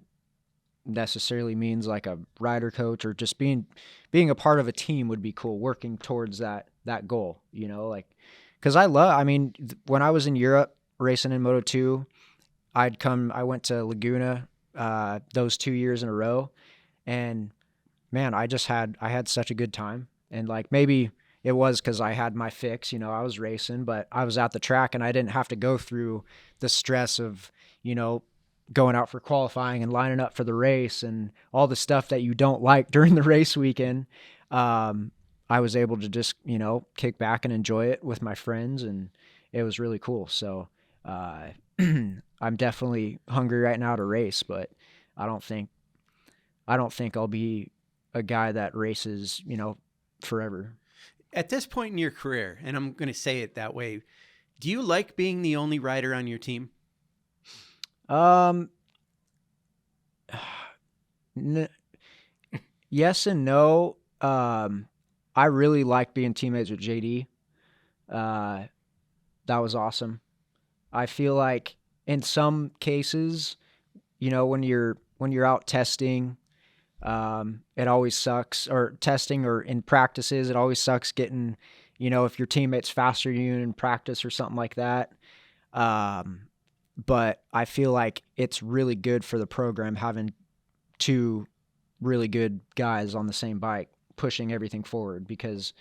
necessarily means like a rider coach or just being a part of a team would be cool, working towards that goal, like, cause when I was in Europe racing in Moto2, I went to Laguna, those 2 years in a row, and man, I had such a good time. And like, maybe it was because I had my fix, I was racing, but I was at the track and I didn't have to go through the stress of, going out for qualifying and lining up for the race and all the stuff that you don't like during the race weekend. I was able to just, kick back and enjoy it with my friends, and it was really cool. So I'm definitely hungry right now to race, but I don't think I'll be a guy that races, forever. At this point in your career, and I'm going to say it that way, do you like being the only rider on your team? Yes and no. I really like being teammates with JD. That was awesome. I feel like in some cases, when you're out testing, it always sucks, or testing or in practices, it always sucks getting, if your teammate's faster than you in practice or something like that. But I feel like it's really good for the program having two really good guys on the same bike pushing everything forward, because,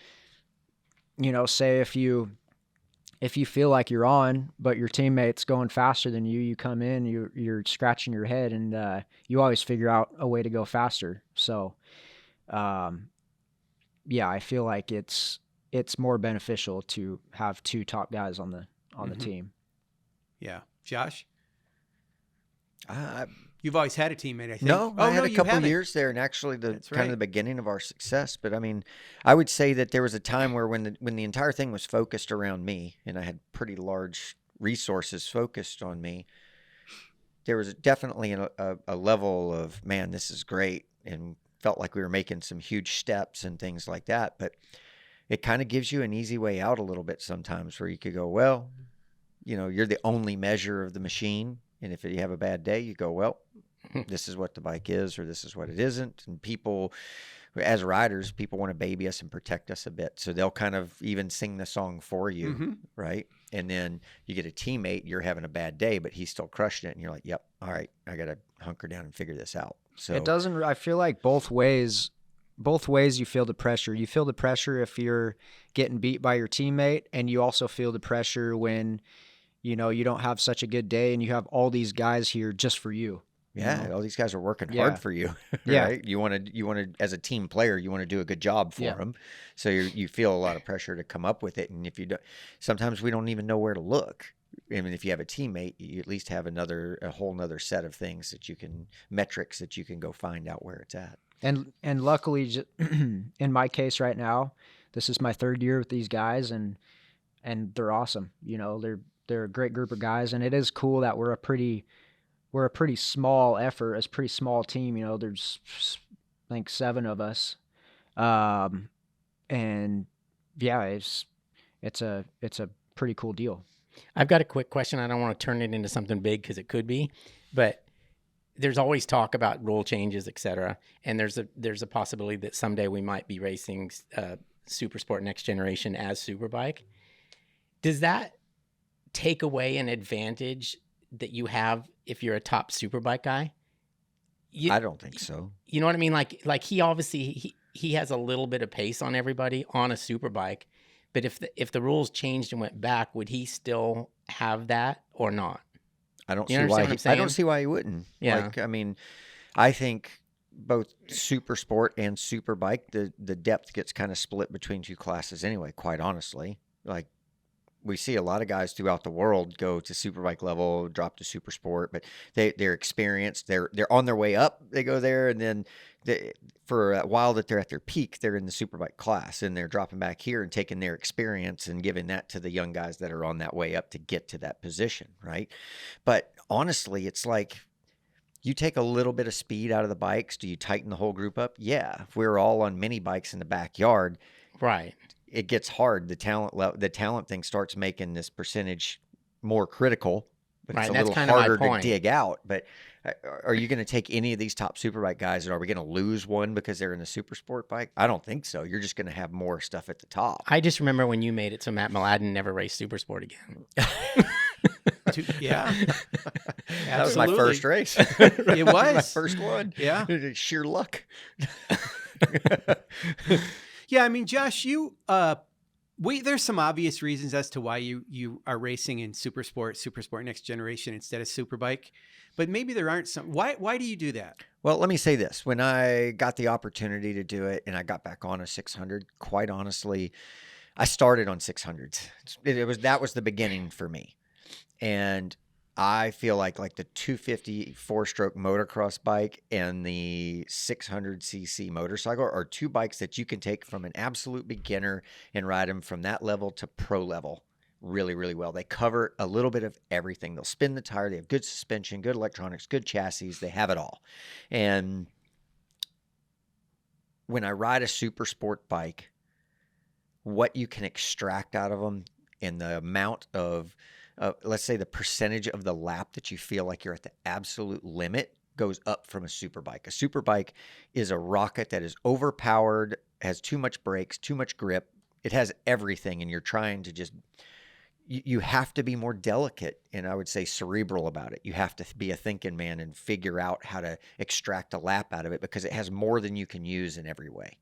say if you feel like you're on, but your teammate's going faster than you, you come in, you're scratching your head, and you always figure out a way to go faster. So, yeah, I feel like it's more beneficial to have two top guys on the team. Yeah. Josh? You've always had a teammate, I think. No, I had a couple years there, and actually of the beginning of our success. But I mean, I would say that there was a time where when the entire thing was focused around me, and I had pretty large resources focused on me, there was definitely a level of, man, this is great, and felt like we were making some huge steps and things like that. But it kind of gives you an easy way out a little bit sometimes, where you could go, well, you're the only measure of the machine. And if you have a bad day, you go, well, this is what the bike is, or this is what it isn't. And people, as riders, people want to baby us and protect us a bit. So they'll kind of even sing the song for you, right? And then you get a teammate, you're having a bad day, but he's still crushing it. And you're like, yep, all right, I got to hunker down and figure this out. So it doesn't, I feel like both ways you feel the pressure. You feel the pressure if you're getting beat by your teammate, and you also feel the pressure when you don't have such a good day and you have all these guys here just for you. Yeah, all these guys are working hard for you, right? You want to, as a team player, you want to do a good job for them. So you feel a lot of pressure to come up with it. And if you don't, sometimes we don't even know where to look. I mean, if you have a teammate, you at least have a whole nother set of things that metrics that you can go find out where it's at. And luckily, in my case right now, this is my third year with these guys, and they're awesome. They're a great group of guys, and it is cool that we're a pretty small effort, a pretty small team. There's I think 7 of us, and yeah, it's a pretty cool deal. I've got a quick question. I don't want to turn it into something big because it could be, but there's always talk about rule changes, etc. And there's a possibility that someday we might be racing Supersport Next Generation as Superbike. Does that take away an advantage that you have if you're a top Superbike guy? I don't think so. You know what I mean? Like he obviously he has a little bit of pace on everybody on a Superbike, but if the rules changed and went back, would he still have that or not? I don't see why. I don't see why he wouldn't. Yeah. I mean, I think both Supersport and Superbike, the depth gets kind of split between two classes anyway. Quite honestly, like, we see a lot of guys throughout the world go to Superbike level, drop to Supersport, but they're experienced. They're on their way up. They go there, and then for a while that they're at their peak, they're in the Superbike class, and they're dropping back here and taking their experience and giving that to the young guys that are on that way up to get to that position, right? But honestly, it's like, you take a little bit of speed out of the bikes. Do you tighten the whole group up? Yeah. If we're all on mini bikes in the backyard, right, it gets hard. The talent thing starts making this percentage more critical, but it's a little harder to dig out. But are you going to take any of these top Superbike guys, and are we going to lose one because they're in a Supersport bike? I don't think so. You're just going to have more stuff at the top. I just remember when you made it so Matt Mladen never raced Supersport again. Yeah. That was my first race. It was my first one. Yeah. Sheer luck. Yeah, I mean, Josh, there's some obvious reasons as to why you are racing in Supersport Next Generation instead of Superbike, but maybe there aren't some. Why do you do that? Well, let me say this. When I got the opportunity to do it and I got back on a 600, quite honestly, I started on 600s. That was the beginning for me. And I feel like the 250 4-stroke motocross bike and the 600cc motorcycle are two bikes that you can take from an absolute beginner and ride them from that level to pro level really, really well. They cover a little bit of everything. They'll spin the tire. They have good suspension, good electronics, good chassis. They have it all. And when I ride a super sport bike, what you can extract out of them and the amount of, let's say the percentage of the lap that you feel like you're at the absolute limit goes up from a super bike. A super bike is a rocket that is overpowered, has too much brakes, too much grip. It has everything, and you're trying to just, you have to be more delicate and I would say cerebral about it. You have to be a thinking man and figure out how to extract a lap out of it because it has more than you can use in every way.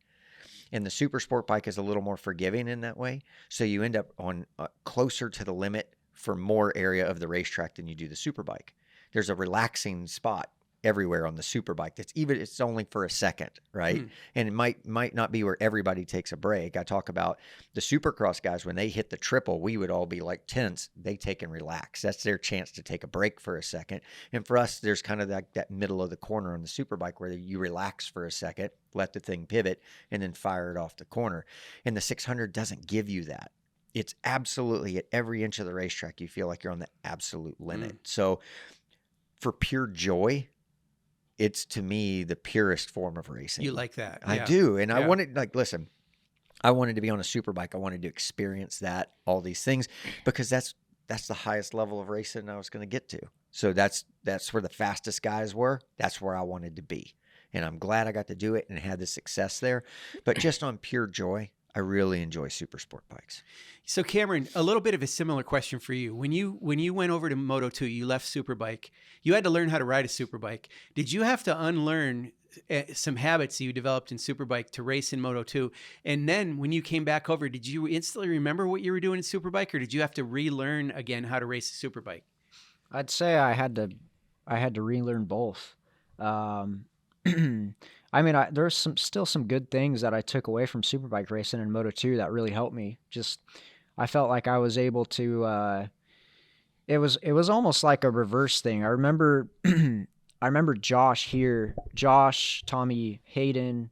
And the super sport bike is a little more forgiving in that way. So you end up on closer to the limit for more area of the racetrack than you do the super bike. There's a relaxing spot everywhere on the super bike. It's only for a second, right? And it might not be where everybody takes a break. I talk about the supercross guys, when they hit the triple, we would all be like tense. They take and relax. That's their chance to take a break for a second. And for us, there's kind of that middle of the corner on the super bike where you relax for a second, let the thing pivot, and then fire it off the corner. And the 600 doesn't give you that. It's absolutely at every inch of the racetrack, you feel like you're on the absolute limit. So for pure joy, it's to me the purest form of racing. You like that? I do. And I wanted, listen, I wanted to be on a super bike. I wanted to experience that, all these things, because that's the highest level of racing I was going to get to. So that's where the fastest guys were. That's where I wanted to be. And I'm glad I got to do it and had the success there. But just on pure joy, I really enjoy super sport bikes. So Cameron, a little bit of a similar question for you. When you went over to Moto2, you left Superbike. You had to learn how to ride a Superbike. Did you have to unlearn some habits you developed in Superbike to race in Moto2? And then when you came back over, did you instantly remember what you were doing in Superbike, or did you have to relearn again how to race a Superbike? I'd say I had to relearn both. I mean, there's still some good things that I took away from Superbike racing and Moto2 that really helped me. I felt like I was able to. It was almost like a reverse thing. I remember Josh, Tommy, Hayden,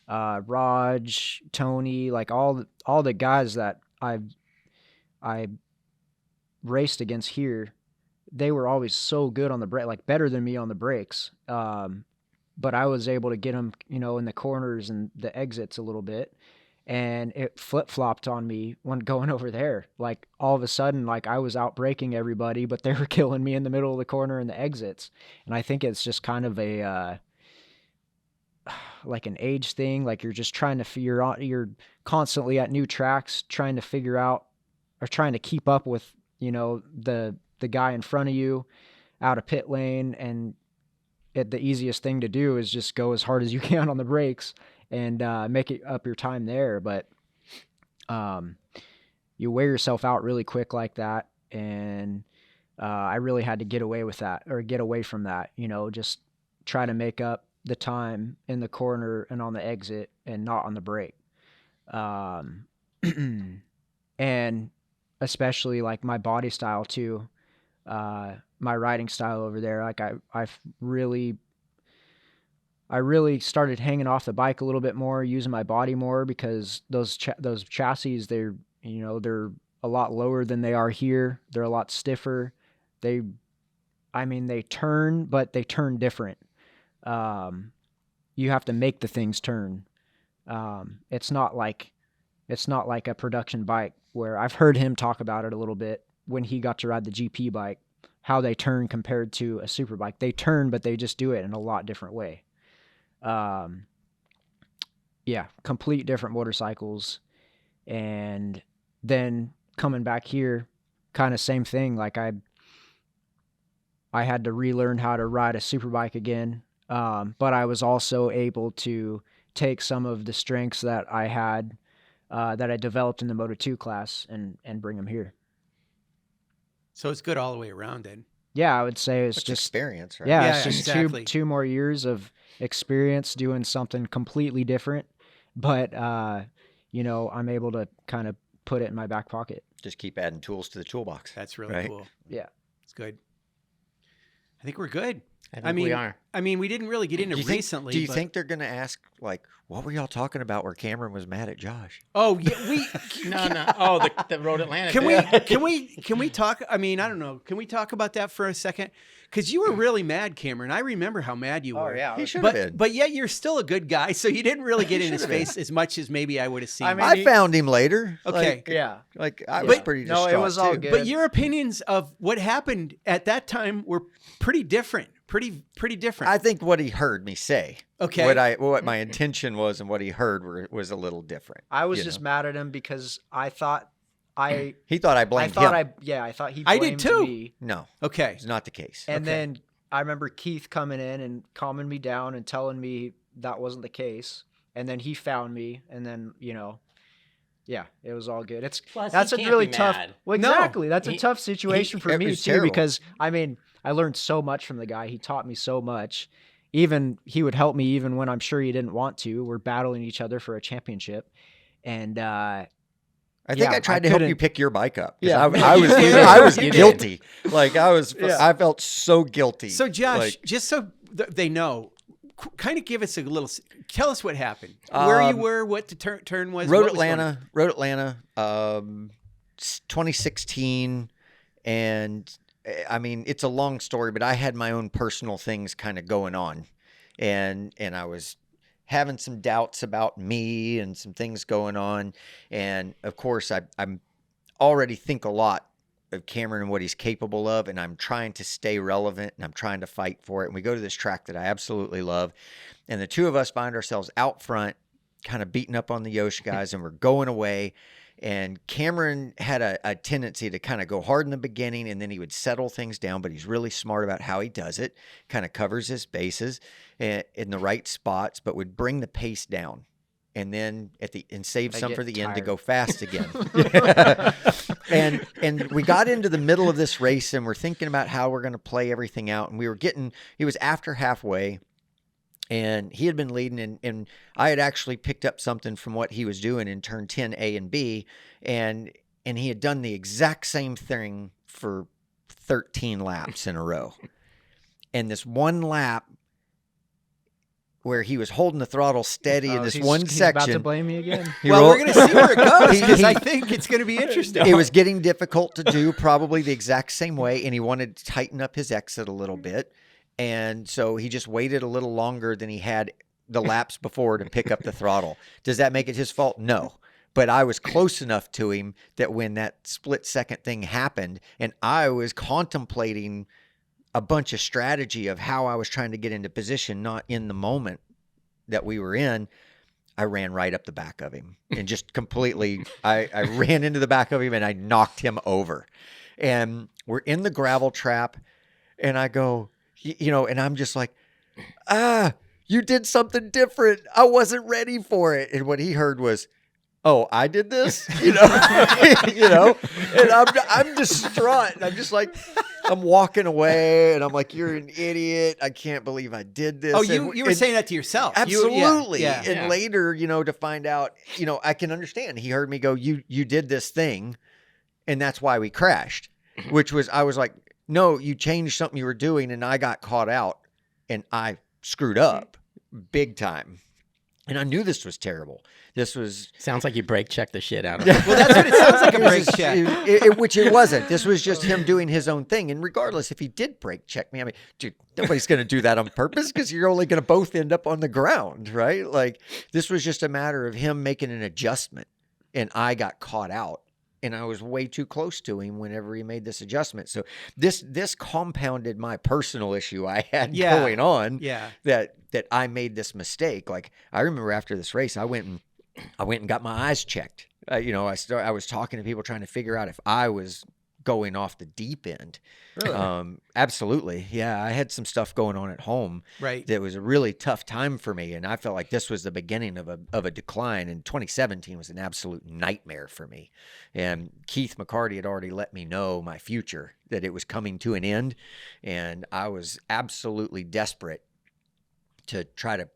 Raj, Tony, like all the guys that I raced against here. They were always so good on the brake, like better than me on the brakes. But I was able to get them, in the corners and the exits a little bit, and it flip-flopped on me when going over there. Like all of a sudden, like I was out braking everybody, but they were killing me in the middle of the corner and the exits. And I think it's just kind of a like an age thing. Like you're just trying to figure out. You're constantly at new tracks, trying to figure out or trying to keep up with the guy in front of you out of pit lane. And the easiest thing to do is just go as hard as you can on the brakes and make it up your time there. But you wear yourself out really quick like that. And I really had to get away from that, just try to make up the time in the corner and on the exit and not on the brake. And especially like my body style too, my riding style over there. Like I really started hanging off the bike a little bit more, using my body more, because those chassis, they're a lot lower than they are here. They're a lot stiffer. They turn, but they turn different. You have to make the things turn. It's not like a production bike, where I've heard him talk about it a little bit when he got to ride the GP bike, how they turn compared to a super bike. They turn, but they just do it in a lot different way. Complete different motorcycles. And then coming back here, kind of same thing. Like I had to relearn how to ride a super bike again. But I was also able to take some of the strengths that I had, that I developed in the Moto2 class and bring them here. So it's good all the way around then. Yeah, I would say it's just experience, right? Yeah, it's just exactly. two more years of experience doing something completely different. But, I'm able to kind of put it in my back pocket. Just keep adding tools to the toolbox. That's really right? cool. Yeah. It's good. I think we're good. I think we are. I mean, we didn't really get into recently. Do you think they're going to ask, like, what were y'all talking about where Cameron was mad at Josh? Oh, yeah, No. Oh, the Road Atlanta. Can we talk? I mean, I don't know. Can we talk about that for a second? Because you were really mad, Cameron. I remember how mad you were. Oh yeah, He should have been. But yet you're still a good guy, so you didn't really get in his face as much as maybe I would have seen. I mean, I found him later. Okay. yeah. Like I was pretty distraught, No, it was all too. good. But your opinions of what happened at that time were pretty different. Pretty different. I think what he heard me say. Okay. What my intention was and what he heard was a little different. I was just mad at him because I thought he thought I blamed him. I thought he blamed I did too. me. No, Okay. it's not the case. And then I remember Keith coming in and calming me down and telling me that wasn't the case. And then he found me, and then yeah, it was all good. That's a really tough. Well, exactly. That's a tough situation for it me was too, terrible. because I mean, I learned so much from the guy. He taught me so much. Even he would help me even when I'm sure he didn't want to. We're battling each other for a championship, and I think I tried to help you pick your bike up. Yeah. I was You did. guilty. Like I felt so guilty. So Josh, Like, just so they know, kind of give us a little. Tell us what happened. Where you were, what the turn was. Road what was going on. Atlanta, 2016, and I mean it's a long story, but I had my own personal things kind of going on, and I was having some doubts about me and some things going on, and of course I'm already think a lot of Cameron and what he's capable of, and I'm trying to stay relevant and I'm trying to fight for it. And we go to this track that I absolutely love, and the two of us find ourselves out front, kind of beating up on the Yosh guys, and we're going away. And Cameron had a tendency to kind of go hard in the beginning, and then he would settle things down, but he's really smart about how he does it, kind of covers his bases in the right spots, but would bring the pace down. And then save some for the end to go fast again. And we got into the middle of this race, and we're thinking about how we're going to play everything out. And it was after halfway, and he had been leading, and I had actually picked up something from what he was doing in turn 10 A and B, and he had done the exact same thing for 13 laps in a row. And this one lap, where he was holding the throttle steady in this one he's section. about to blame me again. Well, we're going to see where it goes because I think it's going to be interesting. It was getting difficult to do probably the exact same way, and he wanted to tighten up his exit a little bit. And so he just waited a little longer than he had the laps before to pick up the throttle. Does that make it his fault? No. But I was close enough to him that when that split-second thing happened, and I was contemplating a bunch of strategy of how I was trying to get into position, not in the moment that we were in, I ran right up the back of him and just completely, I ran into the back of him and I knocked him over. And we're in the gravel trap, and I go, and I'm just like, you did something different. I wasn't ready for it. And what he heard was, oh, I did this, and I'm distraught. And I'm just like, I'm walking away, and I'm like, you're an idiot. I can't believe I did this. Oh, you were saying that to yourself. Absolutely. Yeah. And later, to find out, I can understand. He heard me go, you did this thing, and that's why we crashed, I was like, no, you changed something you were doing, and I got caught out, and I screwed up big time. And I knew this was terrible. Sounds like you brake checked the shit out of it. Well, that's what it sounds like, a brake check. Which it wasn't. This was just him doing his own thing. And regardless, if he did brake check me, I mean, dude, nobody's going to do that on purpose because you're only going to both end up on the ground, right? Like, this was just a matter of him making an adjustment, and I got caught out. And I was way too close to him whenever he made this adjustment. So this compounded my personal issue I had going on. Yeah. That I made this mistake. Like, I remember after this race, I went and got my eyes checked. I was talking to people trying to figure out if I was going off the deep end. Really? Absolutely. Yeah. I had some stuff going on at home. Right. That was a really tough time for me. And I felt like this was the beginning of a decline. And 2017 was an absolute nightmare for me. And Keith McCarty had already let me know my future, that it was coming to an end. And I was absolutely desperate to try to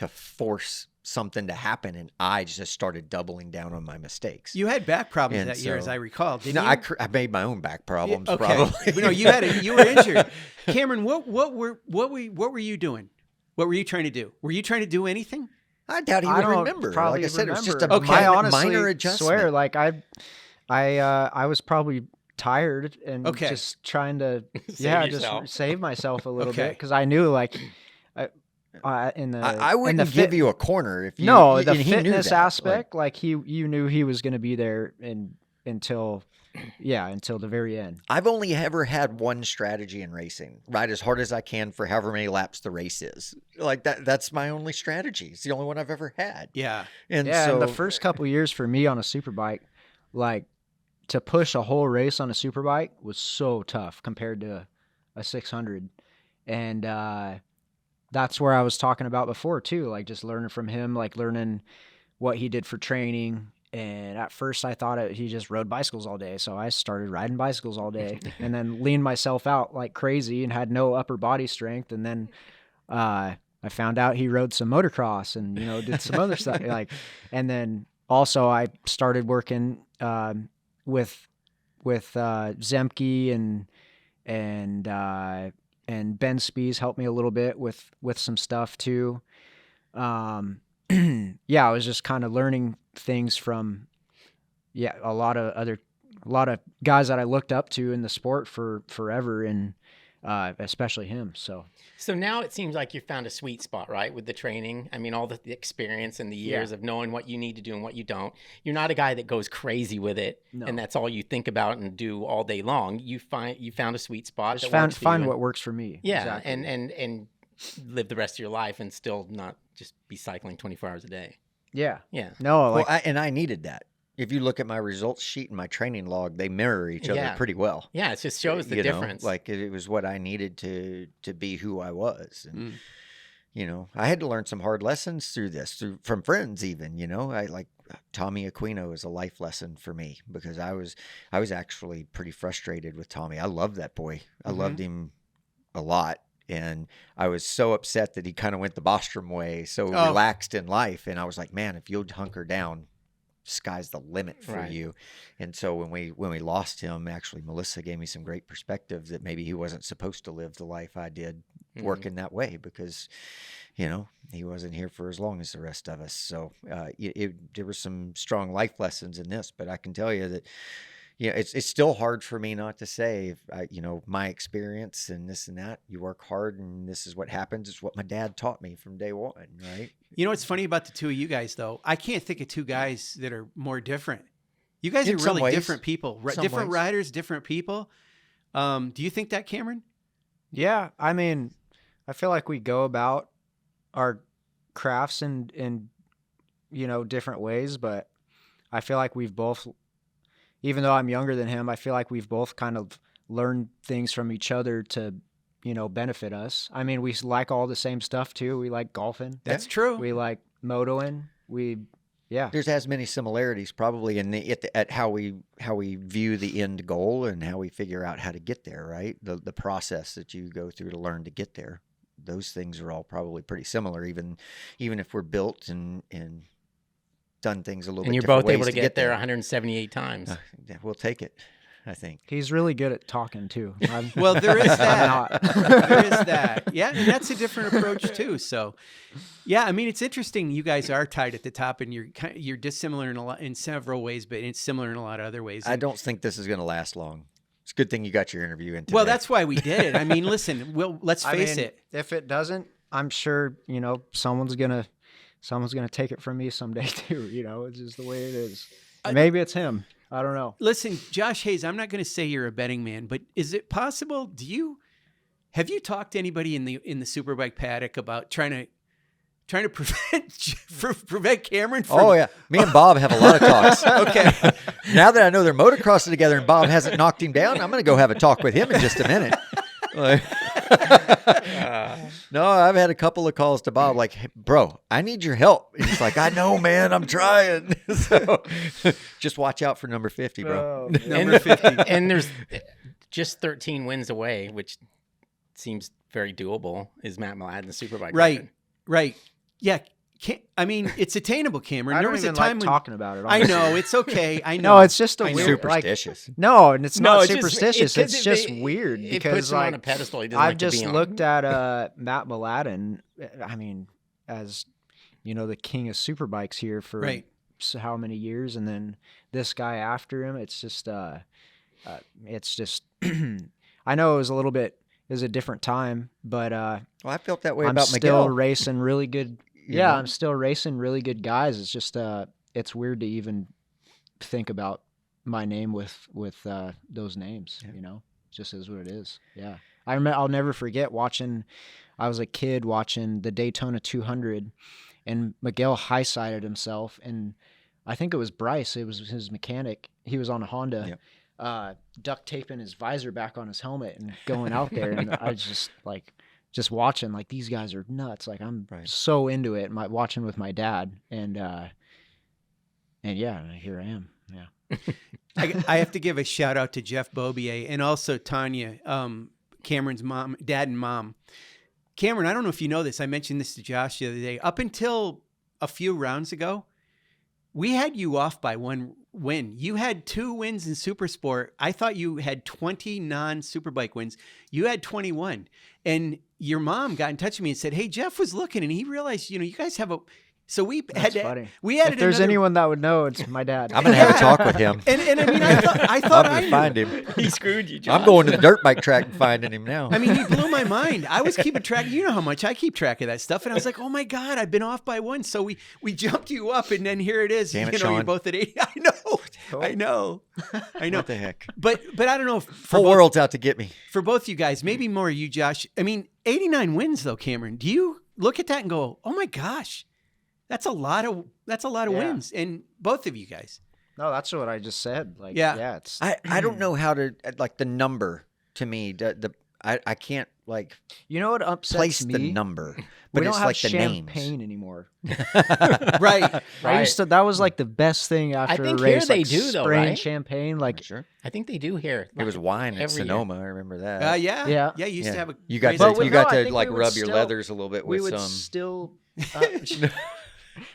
force something to happen, and I just started doubling down on my mistakes. You had back problems And that year, so- as I recall. Didn't No, you? I made my own back problems. Okay. Probably. No, you were injured. Cameron, what were you doing? What were you trying to do? Were you trying to do anything? I doubt he I would don't remember. probably Like I said, it was just a remember. Okay. I honestly minor adjustment. swear, like I was probably tired and Okay. just trying to Save just yourself. save myself a little Okay. bit because I knew like in the I in wouldn't the give you a corner if you. no the and he knew fitness that. aspect like you knew he was going to be there until the very end. I've only ever had one strategy in racing: ride as hard as I can for however many laps the race is. Like that. That's my only strategy. It's the only one I've ever had. Yeah. And Yeah, so and the first couple years for me on a superbike, like to push a whole race on a superbike was so tough compared to a 600, and that's where I was talking about before too, like just learning from him, like learning what he did for training. And at first I thought he just rode bicycles all day, so I started riding bicycles all day, and then leaned myself out like crazy and had no upper body strength, and then I found out he rode some motocross and did some other stuff like, and then also I started working with Zemke and Ben Spees helped me a little bit with some stuff too. Yeah, I was just kind of learning things from a lot of guys that I looked up to in the sport for forever, and especially him. So now it seems like you found a sweet spot, right? With the training. I mean, all the experience and the years of knowing what you need to do and what you don't. You're not a guy that goes crazy with it, and that's all you think about and do all day long. You found a sweet spot. just that works for find you, what works for me. Yeah, exactly. and live the rest of your life and still not just be cycling 24 hours a day. Yeah. Yeah. No, like well, I needed that. If you look at my results sheet and my training log, they mirror each other Yeah. pretty well. Yeah, it just shows the You know, difference. like it was what I needed to be who I was. And I had to learn some hard lessons through this, from friends even. I like Tommy Aquino is a life lesson for me, because I was actually pretty frustrated with Tommy. I loved that boy. I loved him a lot. And I was so upset that he kind of went the Bostrom way, so relaxed in life. And I was like, man, if you'll hunker down, sky's the limit for you. And so when we lost him, actually Melissa gave me some great perspective that maybe he wasn't supposed to live the life I did working that way, because he wasn't here for as long as the rest of us. So there were some strong life lessons in this, but I can tell you that it's still hard for me not to say, my experience and this and that. You work hard, and this is what happens. It's what my dad taught me from day one, right? You know what's funny about the two of you guys, though? I can't think of two guys that are more different. You guys In are some really ways. different people, Some different ways. riders, different people. Do you think that, Cameron? yeah, I mean, I feel like we go about our crafts in different ways, but I feel like we've both, even though I'm younger than him, I feel like we've both kind of learned things from each other to, benefit us. I mean, we like all the same stuff too. We like golfing. That's true. We like motoing. There's as many similarities probably in at how we view the end goal and how we figure out how to get there, right? The process that you go through to learn to get there. Those things are all probably pretty similar, even if we're built and done things a little bit and you're different both able ways to get there 178 times. Yeah, we'll take it, I think. He's really good at talking too. Well, there is that. not. There is that. Yeah, and that's a different approach too. So, yeah, I mean, it's interesting. You guys are tied at the top, and you're dissimilar in several ways, but it's similar in a lot of other ways. I don't think this is going to last long. It's a good thing you got your interview in today. Well, that's why we did it. I mean, listen, let's face it. If it doesn't, I'm sure someone's gonna take it from me someday too. It's just the way it is. Maybe it's him. I don't know. Listen, Josh Hayes, I'm not going to say you're a betting man, but is it possible? Have you talked to anybody in the Superbike paddock about trying to prevent Cameron from? Oh yeah, me and Bob have a lot of talks. Okay. Now that I know they're motocrossing together and Bob hasn't knocked him down, I'm going to go have a talk with him in just a minute. No, I've had a couple of calls to Bob like, hey, bro, I need your help. And he's like, I know, man, I'm trying. So just watch out for number 50, bro. Number 50. And there's just 13 wins away, which seems very doable, is Matt Millad in the Superbike. Right. record. Right. Yeah. I mean, it's attainable, Cameron. I There don't was even a time like when talking about it. I Honestly. know it's okay. I know. No, it's just a I know. weird, like, Superstitious. no, and it's No, not it's just- superstitious. it- 'cause It's it- just it- weird it because puts him on like a pedestal. He doesn't I've like to just be on. looked at Matt Mladen. I mean, as you know, the king of superbikes here for Right. how many years, and then this guy after him. It's just I know it was a different time, but Well, I felt that way I'm about still Miguel. racing really good. You Yeah, know? I'm still racing really good guys. It's just it's weird to even think about my name with those names. Yeah. You know, it just is what it is. Yeah, I'll never forget watching. I was a kid watching the Daytona 200, and Miguel high-sided himself, and I think it was Bryce. It was his mechanic. He was on a Honda. Yep. Duct taping his visor back on his helmet and going out there, and I was just watching, like, these guys are nuts. Like, I'm Right. so into it. Watching with my dad, and yeah, here I am. Yeah. I have to give a shout out to Jeff Beaubier and also Tanya, Cameron's mom, dad and mom. Cameron, I don't know if you know this. I mentioned this to Josh the other day. Up until a few rounds ago, we had you off by one win. You had 2 wins in Supersport. I thought you had 20 non-Superbike wins. You had 21. And your mom got in touch with me and said, "Hey, Jeff was looking and he realized, you guys have a..." So we That's funny. We added If there's another... anyone that would know, it's my dad. I'm gonna have a talk with him. And I mean, I I'm thought I gonna knew. find him. He screwed you, Josh. I'm going to the dirt bike track and finding him now. I mean, he blew my mind. I was keeping track. You know how much I keep track of that stuff. And I was like, oh my God, I've been off by 1. So we jumped you up, and then here it is. Damn it, you're Sean. both at 80. I know. What the heck? But I don't know. Whole world's out to get me. For both you guys, maybe more you, Josh. I mean, 89 wins though, Cameron. Do you look at that and go, oh my gosh, that's a lot of Yeah. wins? And both of you guys. No, that's what I just said. Like, Yeah. it's I don't know how to, like, the number to me. I can't, like, you know what upsets place me? the number, We but don't it's have like the names. champagne anymore. Right. I used to. That was like the best thing after think a here race. they like do, though, spraying right? champagne. Like, Sure. I think they do here. It was wine at every year. Sonoma. I remember that. Yeah. Yeah. Yeah. You used to have a. You got crazy- But to, I think like we would rub your still- leathers a little bit we with would some. still.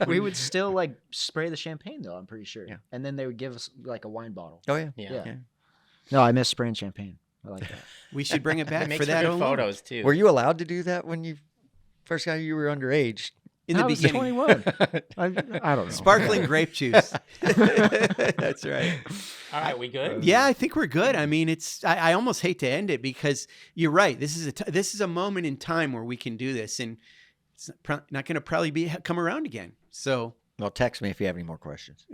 We would still like spray the champagne though. I'm pretty sure. Yeah. And then they would give us like a wine bottle. Oh yeah. Yeah. Yeah. No, I miss spraying champagne. I like that. We should bring it back It makes for that good alone. photos too. Were you allowed to do that when you first got? You were underage. In the I was beginning. 21. I don't know. Sparkling grape juice. That's right. All right, we good? Yeah, I think we're good. I mean, I almost hate to end it because you're right. This is a moment in time where we can do this, and it's not going to probably come around again. So, Well, text me if you have any more questions.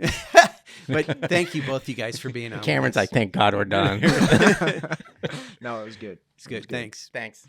but thank you both, you guys, for being on. Cameron's with like, thank God we're done. No, it was good. it's good. Thanks. Thanks.